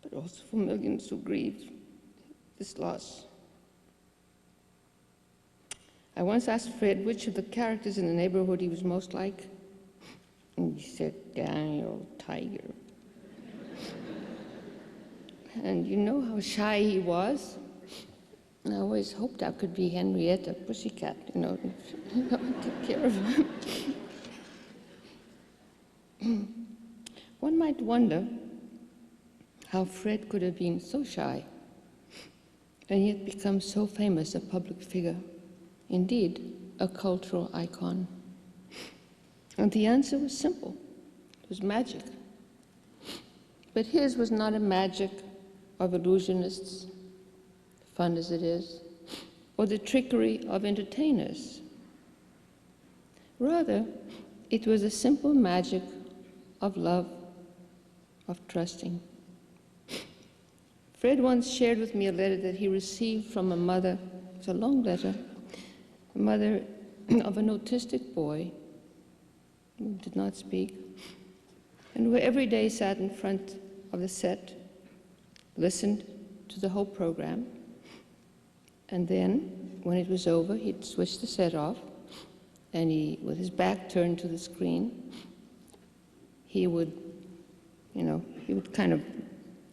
S20: but also for millions who grieve this loss. I once asked Fred which of the characters in the neighborhood he was most like, and he said, "Daniel Tiger." And you know how shy he was? And I always hoped I could be Henrietta Pussycat, you know, take care of him. One might wonder how Fred could have been so shy and yet become so famous a public figure, indeed, a cultural icon. And the answer was simple. It was magic. But his was not a magic of illusionists, fun as it is, or the trickery of entertainers. Rather, it was a simple magic of love, of trusting. Fred once shared with me a letter that he received from a mother. It was a long letter, a mother of an autistic boy who did not speak, and who every day sat in front of the set, listened to the whole program, and then, when it was over, he'd switch the set off, and he, with his back turned to the screen, he would kind of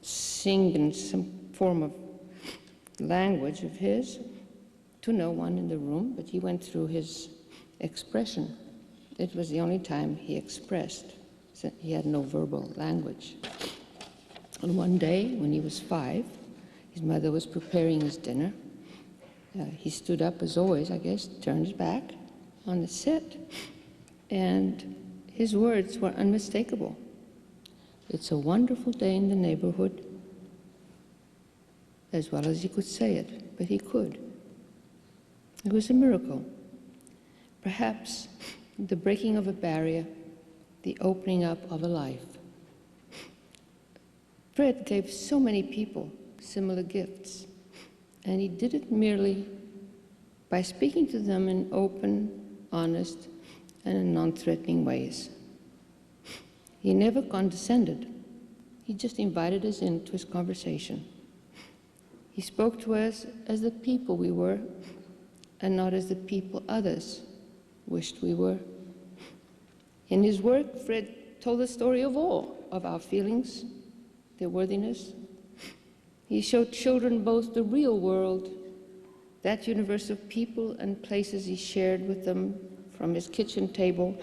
S20: sing in some form of language of his to no one in the room, but he went through his expression. It was the only time he expressed. So he had no verbal language. And one day, when he was 5, his mother was preparing his dinner. He stood up, as always, I guess, turned his back on the set, and his words were unmistakable. "It's a wonderful day in the neighborhood," as well as he could say it, but he could. It was a miracle. Perhaps the breaking of a barrier, the opening up of a life. Fred gave so many people similar gifts, and he did it merely by speaking to them in open, honest, and in non-threatening ways. He never condescended. He just invited us into his conversation. He spoke to us as the people we were, and not as the people others wished we were. In his work, Fred told the story of all of our feelings, their worthiness. He showed children both the real world, that universe of people and places he shared with them from his kitchen table,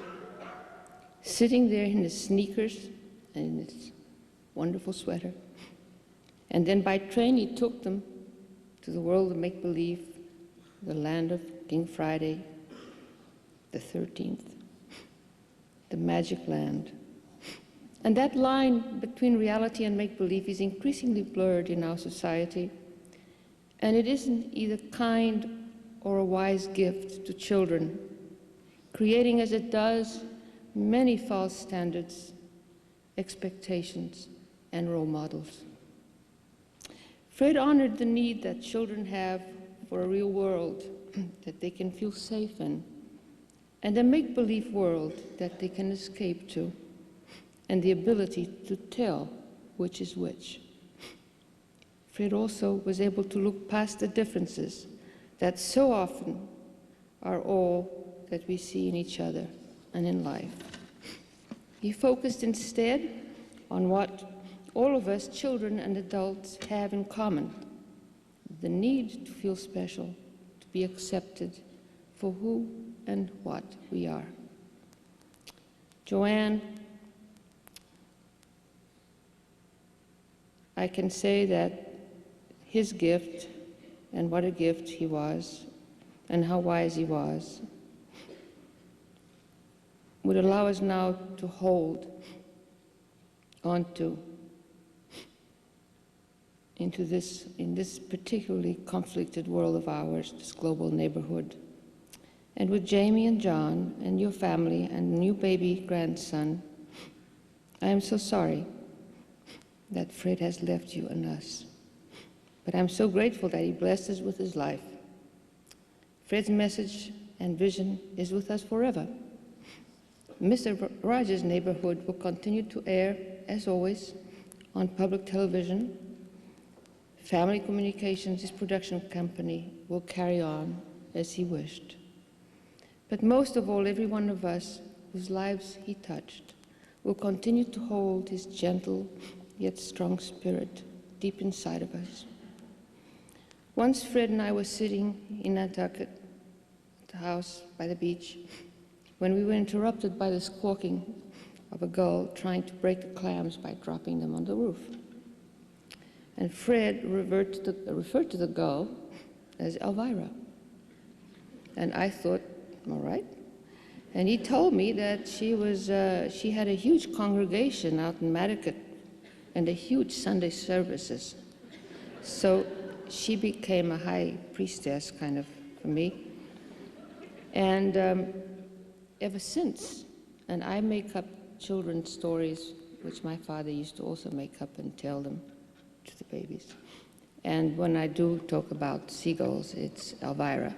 S20: sitting there in his sneakers and in his wonderful sweater. And then by train he took them to the world of make-believe, the land of King Friday, the 13th, the magic land. And that line between reality and make-believe is increasingly blurred in our society, and it isn't either kind or a wise gift to children, creating as it does many false standards, expectations, and role models. Fred honored the need that children have for a real world that they can feel safe in, and a make-believe world that they can escape to, and the ability to tell which is which. Fred also was able to look past the differences that so often are all that we see in each other and in life. He focused instead on what all of us, children and adults, have in common: the need to feel special, to be accepted for who and what we are. Joanne, I can say that his gift, and what a gift he was, and how wise he was, would allow us now to hold onto in this particularly conflicted world of ours, this global neighborhood. And with Jamie and John and your family and new baby grandson, I am so sorry that Fred has left you and us. But I'm so grateful that he blessed us with his life. Fred's message and vision is with us forever. Mr. Rogers' Neighborhood will continue to air, as always, on public television. Family Communications, his production company, will carry on as he wished. But most of all, every one of us whose lives he touched will continue to hold his gentle yet strong spirit deep inside of us. Once Fred and I were sitting in Nantucket, at the house by the beach, when we were interrupted by the squawking of a gull trying to break the clams by dropping them on the roof. And Fred referred to the gull as Elvira. And I thought, all right. And he told me that she had a huge congregation out in Connecticut and a huge Sunday services. So she became a high priestess kind of for me. And ever since, and I make up children's stories, which my father used to also make up and tell them to the babies. And when I do talk about seagulls, it's Elvira.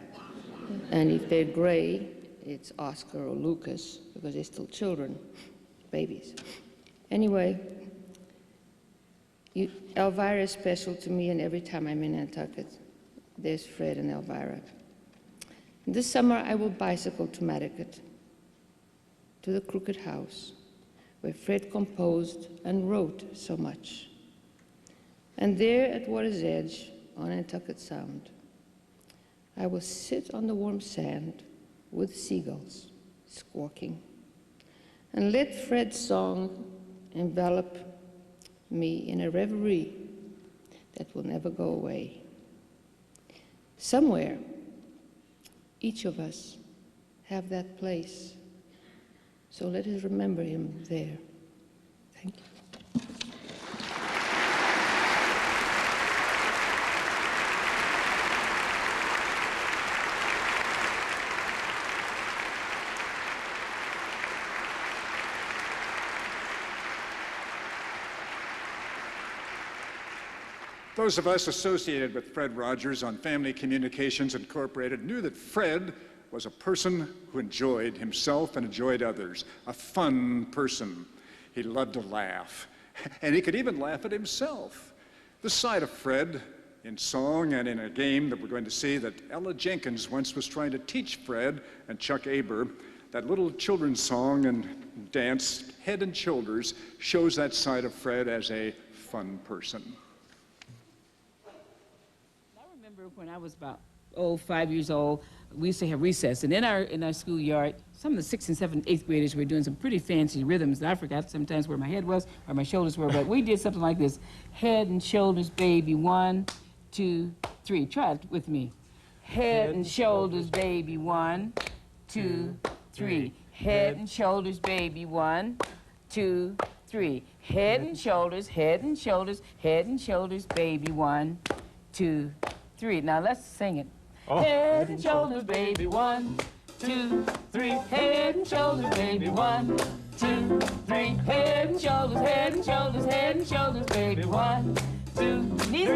S20: And if they're gray, it's Oscar or Lucas, because they're still children, babies. Anyway, Elvira is special to me, and every time I'm in Nantucket, there's Fred and Elvira. This summer, I will bicycle to Connecticut, to the Crooked House, where Fred composed and wrote so much. And there at water's edge, on Nantucket Sound, I will sit on the warm sand with seagulls squawking, and let Fred's song envelop me in a reverie that will never go away. Somewhere, each of us have that place. So let us remember him there. Thank you.
S8: Those of us associated with Fred Rogers on Family Communications Incorporated knew that Fred was a person who enjoyed himself and enjoyed others, a fun person. He loved to laugh, and he could even laugh at himself. This side of Fred, in song and in a game that we're going to see that Ella Jenkins once was trying to teach Fred and Chuck Aber, that little children's song and dance, Head and Shoulders, shows that side of Fred as a fun person.
S21: When I was about 5 years old, we used to have recess, and in our schoolyard, some of the 6th and 7th, 8th graders were doing some pretty fancy rhythms. I forgot sometimes where my head was or my shoulders were, but we did something like this: head and shoulders, baby, 1, 2, 3. Try it with me. Head and shoulders, baby, 1, 2, 3. Head and shoulders, baby, 1, 2, 3. Head and shoulders, head and shoulders, head and shoulders, baby, 1, 2, 3. Now let's sing it. Oh. Head and shoulders, baby, 1, 2, 3. Head and shoulders, baby, 1, 2, 3. Head and shoulders, head and shoulders, head and shoulders, baby, 1, 2. Knees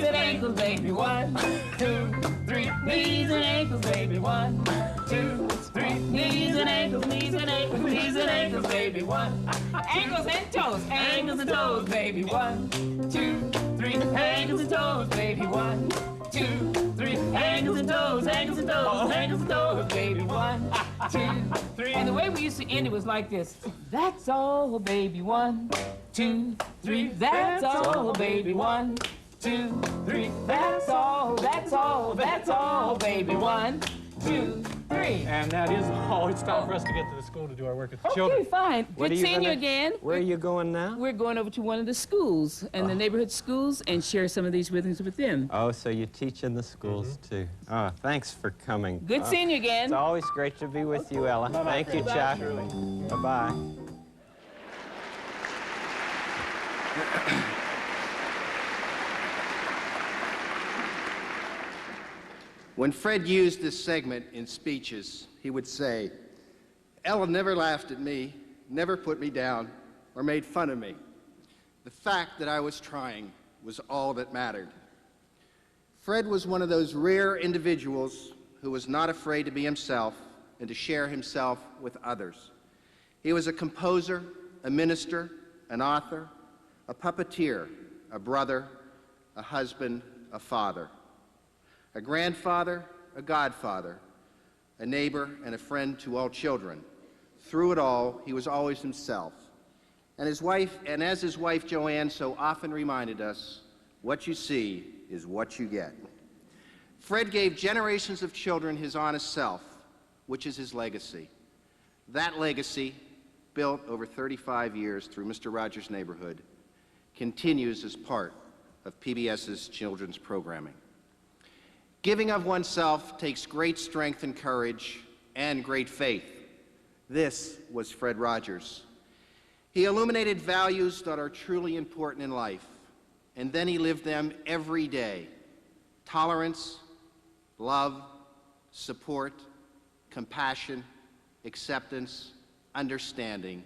S21: and ankles, baby, 1, 2, 3. Knees and ankles, baby, 1, 2, 3. Knees and ankles, knees and ankles, knees and ankles, baby, 1. Ankles and toes, baby, 1, 2, 3. Ankles and toes, baby, 1, 2, 3. Ankles and toes, ankles and toes, ankles and toes, baby, 1, 2, 3. And the way we used to end it was like this. That's all, baby, 1, 2, 3. That's all, baby, 1, 2, 3. That's all, that's all, that's all, baby, 1, 2, 3.
S22: And that is all. It's time for us to get to the school to do our work with the children.
S21: Okay, fine. Good seeing you again.
S5: Where are you going now?
S21: We're going over to one of the schools, and the neighborhood schools, and share some of these rhythms with them.
S5: Oh, so you teach in the schools, too. Oh, thanks for coming.
S21: Good seeing you again.
S5: It's always great to be with you, Ella. Thank you, Chuck. Bye-bye.
S23: When Fred used this segment in speeches, he would say, "Ella never laughed at me, never put me down, or made fun of me. The fact that I was trying was all that mattered." Fred was one of those rare individuals who was not afraid to be himself and to share himself with others. He was a composer, a minister, an author, a puppeteer, a brother, a husband, a father, a grandfather, a godfather, a neighbor, and a friend to all children. Through it all, he was always himself. And as his wife Joanne so often reminded us, what you see is what you get. Fred gave generations of children his honest self, which is his legacy. That legacy, built over 35 years through Mr. Rogers' Neighborhood, continues as part of PBS's children's programming. Giving of oneself takes great strength and courage and great faith. This was Fred Rogers. He illuminated values that are truly important in life, and then he lived them every day. Tolerance, love, support, compassion, acceptance, understanding.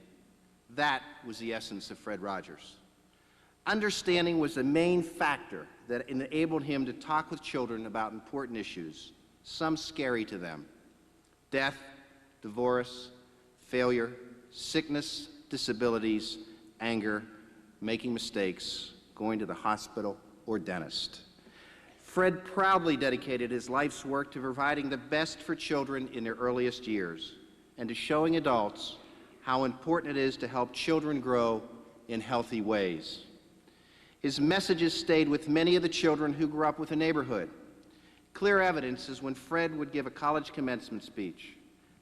S23: That was the essence of Fred Rogers. Understanding was the main factor that enabled him to talk with children about important issues, some scary to them: death, divorce, failure, sickness, disabilities, anger, making mistakes, going to the hospital or dentist. Fred proudly dedicated his life's work to providing the best for children in their earliest years and to showing adults how important it is to help children grow in healthy ways. His messages stayed with many of the children who grew up with the neighborhood. Clear evidence is when Fred would give a college commencement speech,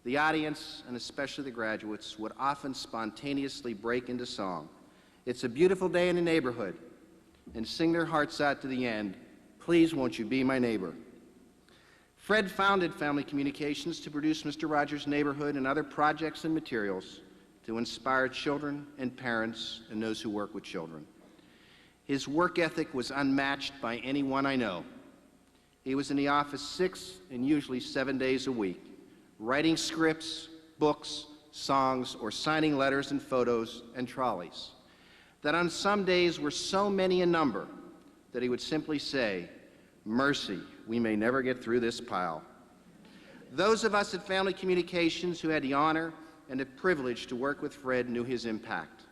S23: the audience, and especially the graduates, would often spontaneously break into song. It's a beautiful day in the neighborhood, and sing their hearts out to the end, please won't you be my neighbor. Fred founded Family Communications to produce Mr. Rogers' Neighborhood and other projects and materials to inspire children and parents and those who work with children. His work ethic was unmatched by anyone I know. He was in the office 6 and usually 7 days a week, writing scripts, books, songs, or signing letters and photos and trolleys that on some days were so many in number that he would simply say, "Mercy, we may never get through this pile." Those of us at Family Communications who had the honor and the privilege to work with Fred knew his impact.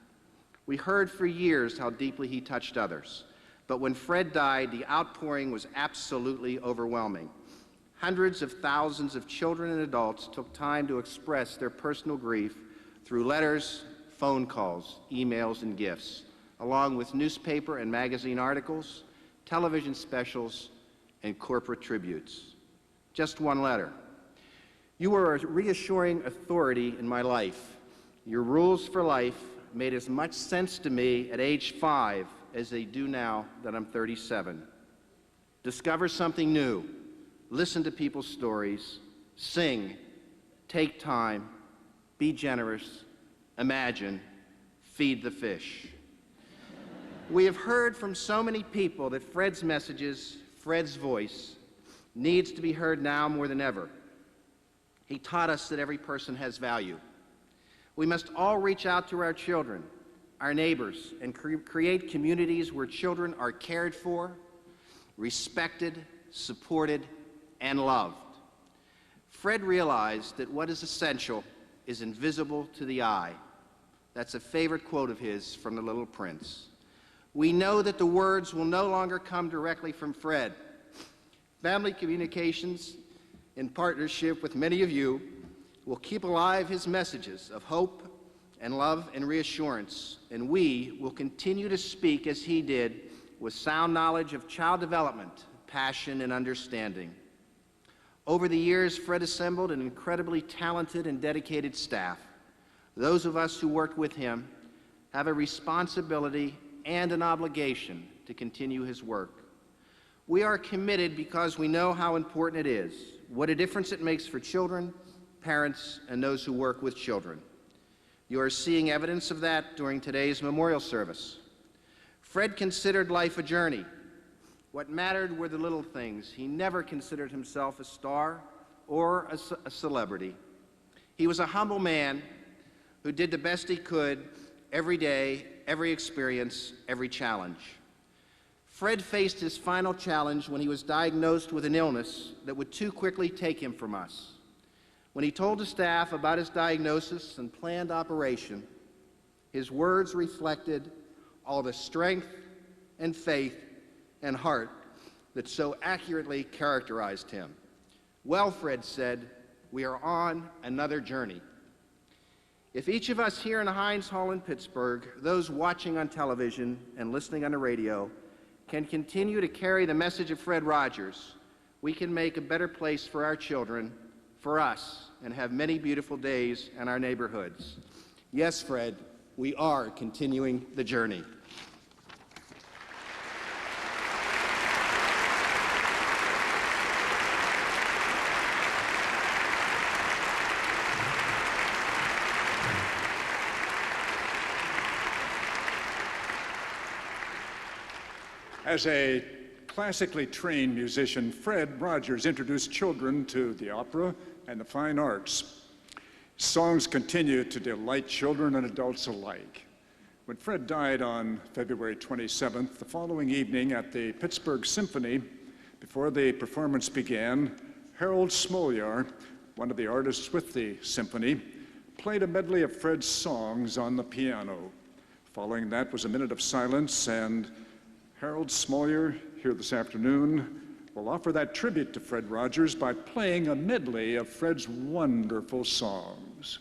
S23: We heard for years how deeply he touched others, but when Fred died, the outpouring was absolutely overwhelming. Hundreds of thousands of children and adults took time to express their personal grief through letters, phone calls, emails, and gifts, along with newspaper and magazine articles, television specials, and corporate tributes. Just one letter. "You were a reassuring authority in my life. Your rules for life made as much sense to me at age 5 as they do now that I'm 37. Discover something new. Listen to people's stories. Sing. Take time. Be generous. Imagine. Feed the fish." We have heard from so many people that Fred's messages, Fred's voice, needs to be heard now more than ever. He taught us that every person has value. We must all reach out to our children, our neighbors, and create communities where children are cared for, respected, supported, and loved. Fred realized that what is essential is invisible to the eye. That's a favorite quote of his from The Little Prince. We know that the words will no longer come directly from Fred. Family Communications, in partnership with many of you, will keep alive his messages of hope and love and reassurance, and we will continue to speak as he did, with sound knowledge of child development, passion, and understanding. Over the years, Fred assembled an incredibly talented and dedicated staff. Those of us who worked with him have a responsibility and an obligation to continue his work. We are committed because we know how important it is, what a difference it makes for children, parents, and those who work with children. You are seeing evidence of that during today's memorial service. Fred considered life a journey. What mattered were the little things. He never considered himself a star or a celebrity. He was a humble man who did the best he could every day, every experience, every challenge. Fred faced his final challenge when he was diagnosed with an illness that would too quickly take him from us. When he told the staff about his diagnosis and planned operation, his words reflected all the strength and faith and heart that so accurately characterized him. "Well," Fred said, "we are on another journey." If each of us here in Heinz Hall in Pittsburgh, those watching on television and listening on the radio, can continue to carry the message of Fred Rogers, we can make a better place for our children, for us, and have many beautiful days in our neighborhoods. Yes, Fred, we are continuing the journey.
S8: As a classically trained musician, Fred Rogers introduced children to the opera and the fine arts. Songs continue to delight children and adults alike. When Fred died on February 27th, the following evening at the Pittsburgh Symphony, before the performance began, Harold Smolyar, one of the artists with the symphony, played a medley of Fred's songs on the piano. Following that was a minute of silence, and Harold Smolyar, here this afternoon, will offer that tribute to Fred Rogers by playing a medley of Fred's wonderful songs.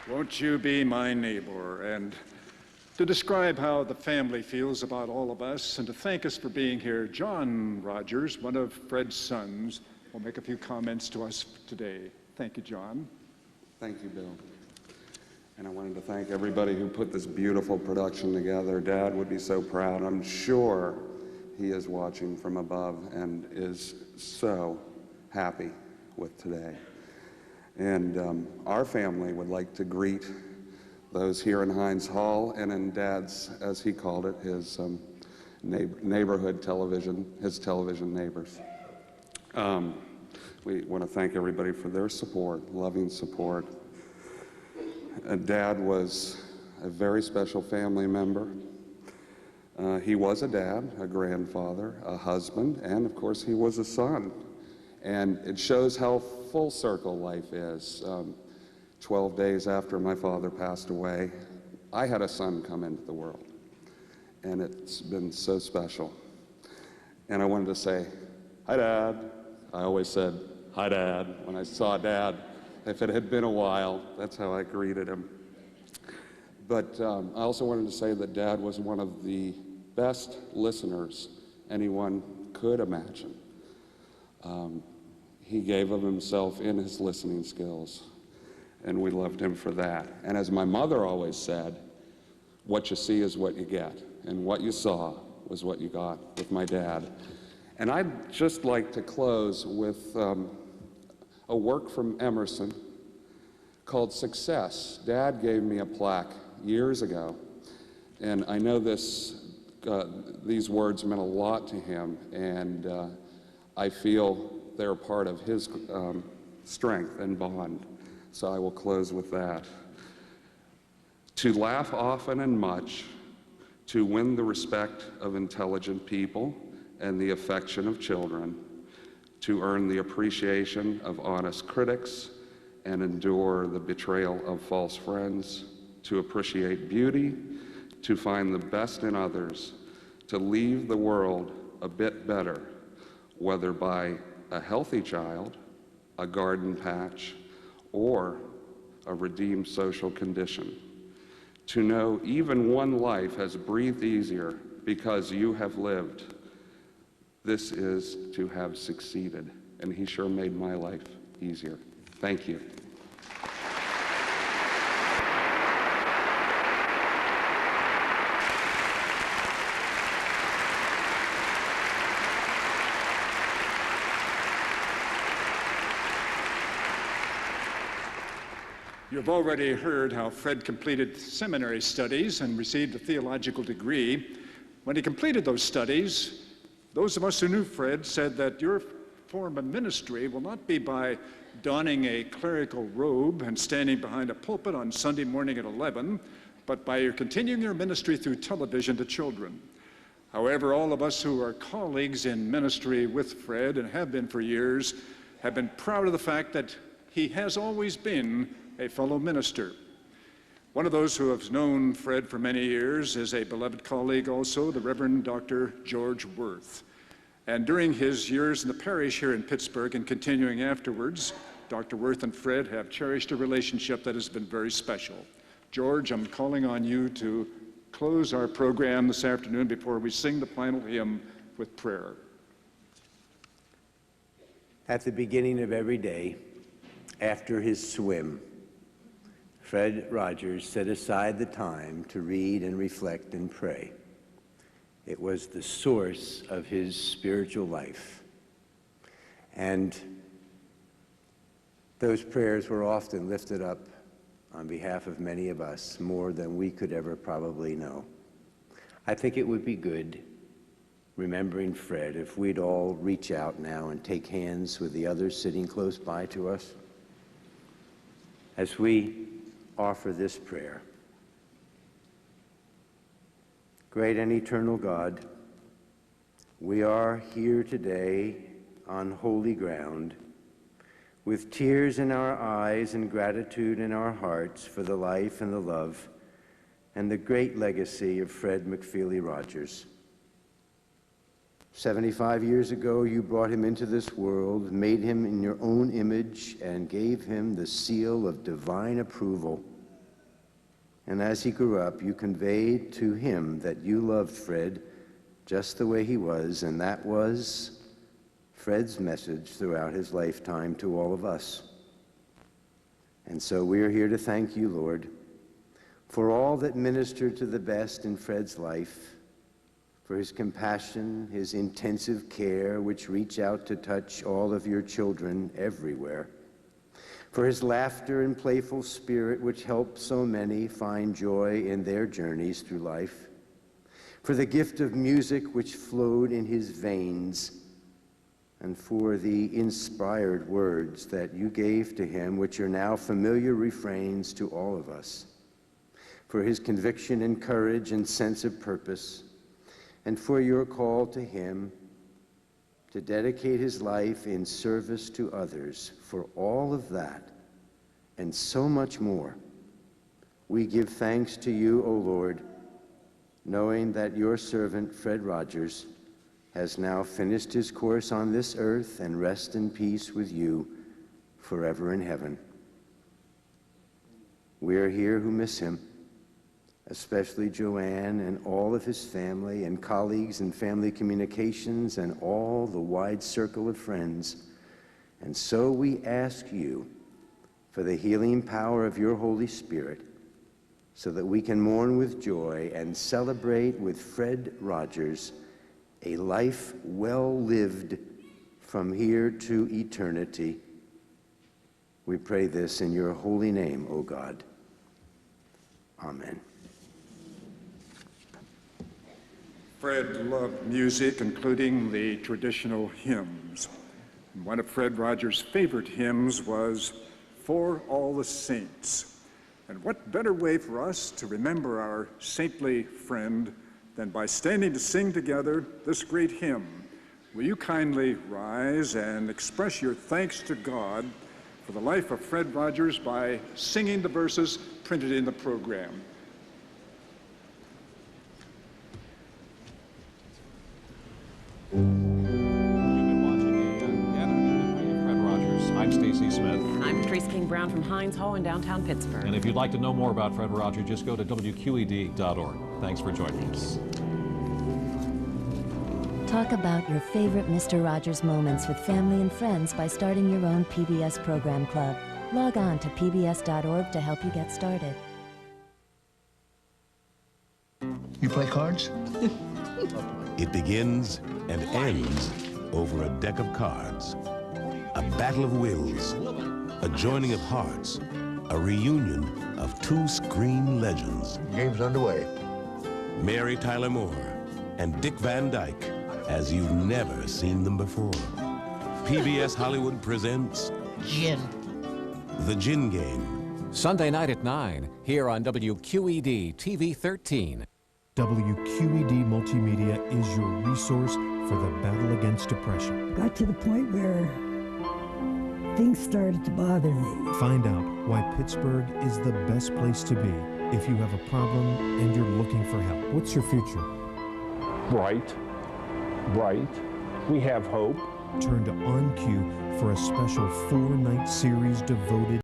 S8: Won't you be my neighbor? And to describe how the family feels about all of us and to thank us for being here, John Rogers, one of Fred's sons, will make a few comments to us today. Thank you, John.
S1: Thank you, Bill. And I wanted to thank everybody who put this beautiful production together. Dad would be so proud. I'm sure he is watching from above and is so happy with today. And our family would like to greet those here in Hines Hall and in Dad's, as he called it, his neighborhood television, his television neighbors. We want to thank everybody for their support, loving support. Dad was a very special family member. He was a dad, a grandfather, a husband, and of course he was a son. And it shows how full circle life is. 12 days after my father passed away, I had a son come into the world. And it's been so special. And I wanted to say, hi, Dad. I always said, "Hi, Dad." When I saw Dad, if it had been a while, that's how I greeted him. But I also wanted to say that Dad was one of the best listeners anyone could imagine. He gave of himself in his listening skills, and we loved him for that. And as my mother always said, what you see is what you get, and what you saw was what you got with my dad. And I'd just like to close with a work from Emerson called Success. Dad gave me a plaque years ago, and I know these words meant a lot to him, and I feel they're part of his strength and bond. So I will close with that. To laugh often and much, to win the respect of intelligent people and the affection of children, to earn the appreciation of honest critics and endure the betrayal of false friends, to appreciate beauty, to find the best in others, to leave the world a bit better, whether by a healthy child, a garden patch, or a redeemed social condition. To know even one life has breathed easier because you have lived. This is to have succeeded, and he sure made my life easier. Thank you.
S8: You've already heard how Fred completed seminary studies and received a theological degree. When he completed those studies, those of us who knew Fred said that your form of ministry will not be by donning a clerical robe and standing behind a pulpit on Sunday morning at 11, but by your continuing your ministry through television to children. However, all of us who are colleagues in ministry with Fred and have been for years have been proud of the fact that he has always been a fellow minister. One of those who has known Fred for many years is a beloved colleague also, the Reverend Dr. George Worth. And during his years in the parish here in Pittsburgh and continuing afterwards, Dr. Worth and Fred have cherished a relationship that has been very special. George, I'm calling on you to close our program this afternoon before we sing the final hymn with prayer.
S2: At the beginning of every day, after his swim, Fred Rogers set aside the time to read and reflect and pray. It was the source of his spiritual life. And those prayers were often lifted up on behalf of many of us, more than we could ever probably know. I think it would be good, remembering Fred, if we'd all reach out now and take hands with the others sitting close by to us as we offer this prayer. Great and eternal God, we are here today on holy ground with tears in our eyes and gratitude in our hearts for the life and the love and the great legacy of Fred McFeely Rogers. 75 years ago, you brought him into this world, made him in your own image, and gave him the seal of divine approval. And as he grew up, you conveyed to him that you loved Fred just the way he was, and that was Fred's message throughout his lifetime to all of us. And so we are here to thank you, Lord, for all that ministered to the best in Fred's life, for his compassion, his intensive care, which reach out to touch all of your children everywhere, for his laughter and playful spirit, which help so many find joy in their journeys through life, for the gift of music which flowed in his veins, and for the inspired words that you gave to him, which are now familiar refrains to all of us, for his conviction and courage and sense of purpose, and for your call to him to dedicate his life in service to others. For all of that and so much more, we give thanks to you, O Lord, knowing that your servant, Fred Rogers, has now finished his course on this earth and rest in peace with you forever in heaven. We are here who miss him, especially Joanne and all of his family and colleagues in family communications and all the wide circle of friends. And so we ask you for the healing power of your Holy Spirit so that we can mourn with joy and celebrate with Fred Rogers a life well lived from here to eternity. We pray this in your holy name, O God. Amen.
S8: Fred loved music, including the traditional hymns. One of Fred Rogers' favorite hymns was For All the Saints. And what better way for us to remember our saintly friend than by standing to sing together this great hymn. Will you kindly rise and express your thanks to God for the life of Fred Rogers by singing the verses printed in the program.
S3: I'm Stacy Smith.
S4: And I'm Patrice King Brown from Heinz Hall in downtown Pittsburgh.
S3: And if you'd like to know more about Fred Rogers, just go to WQED.org. Thanks for joining us.
S6: Talk about your favorite Mr. Rogers moments with family and friends by starting your own PBS program club. Log on to pbs.org to help you get started.
S24: You play cards?
S25: It begins and ends over a deck of cards. A battle of wills, a joining of hearts, a reunion of two screen legends.
S24: Game's underway.
S25: Mary Tyler Moore and Dick Van Dyke, as you've never seen them before. PBS Hollywood presents
S24: Gin.
S25: The Gin Game.
S26: Sunday night at 9, here on WQED TV 13.
S27: WQED Multimedia is your resource for the battle against depression.
S28: Got to the point where things started to bother me.
S27: Find out why Pittsburgh is the best place to be if you have a problem and you're looking for help. What's your future?
S29: Bright. We have hope.
S27: Turn to On Cue for a special 4-night series devoted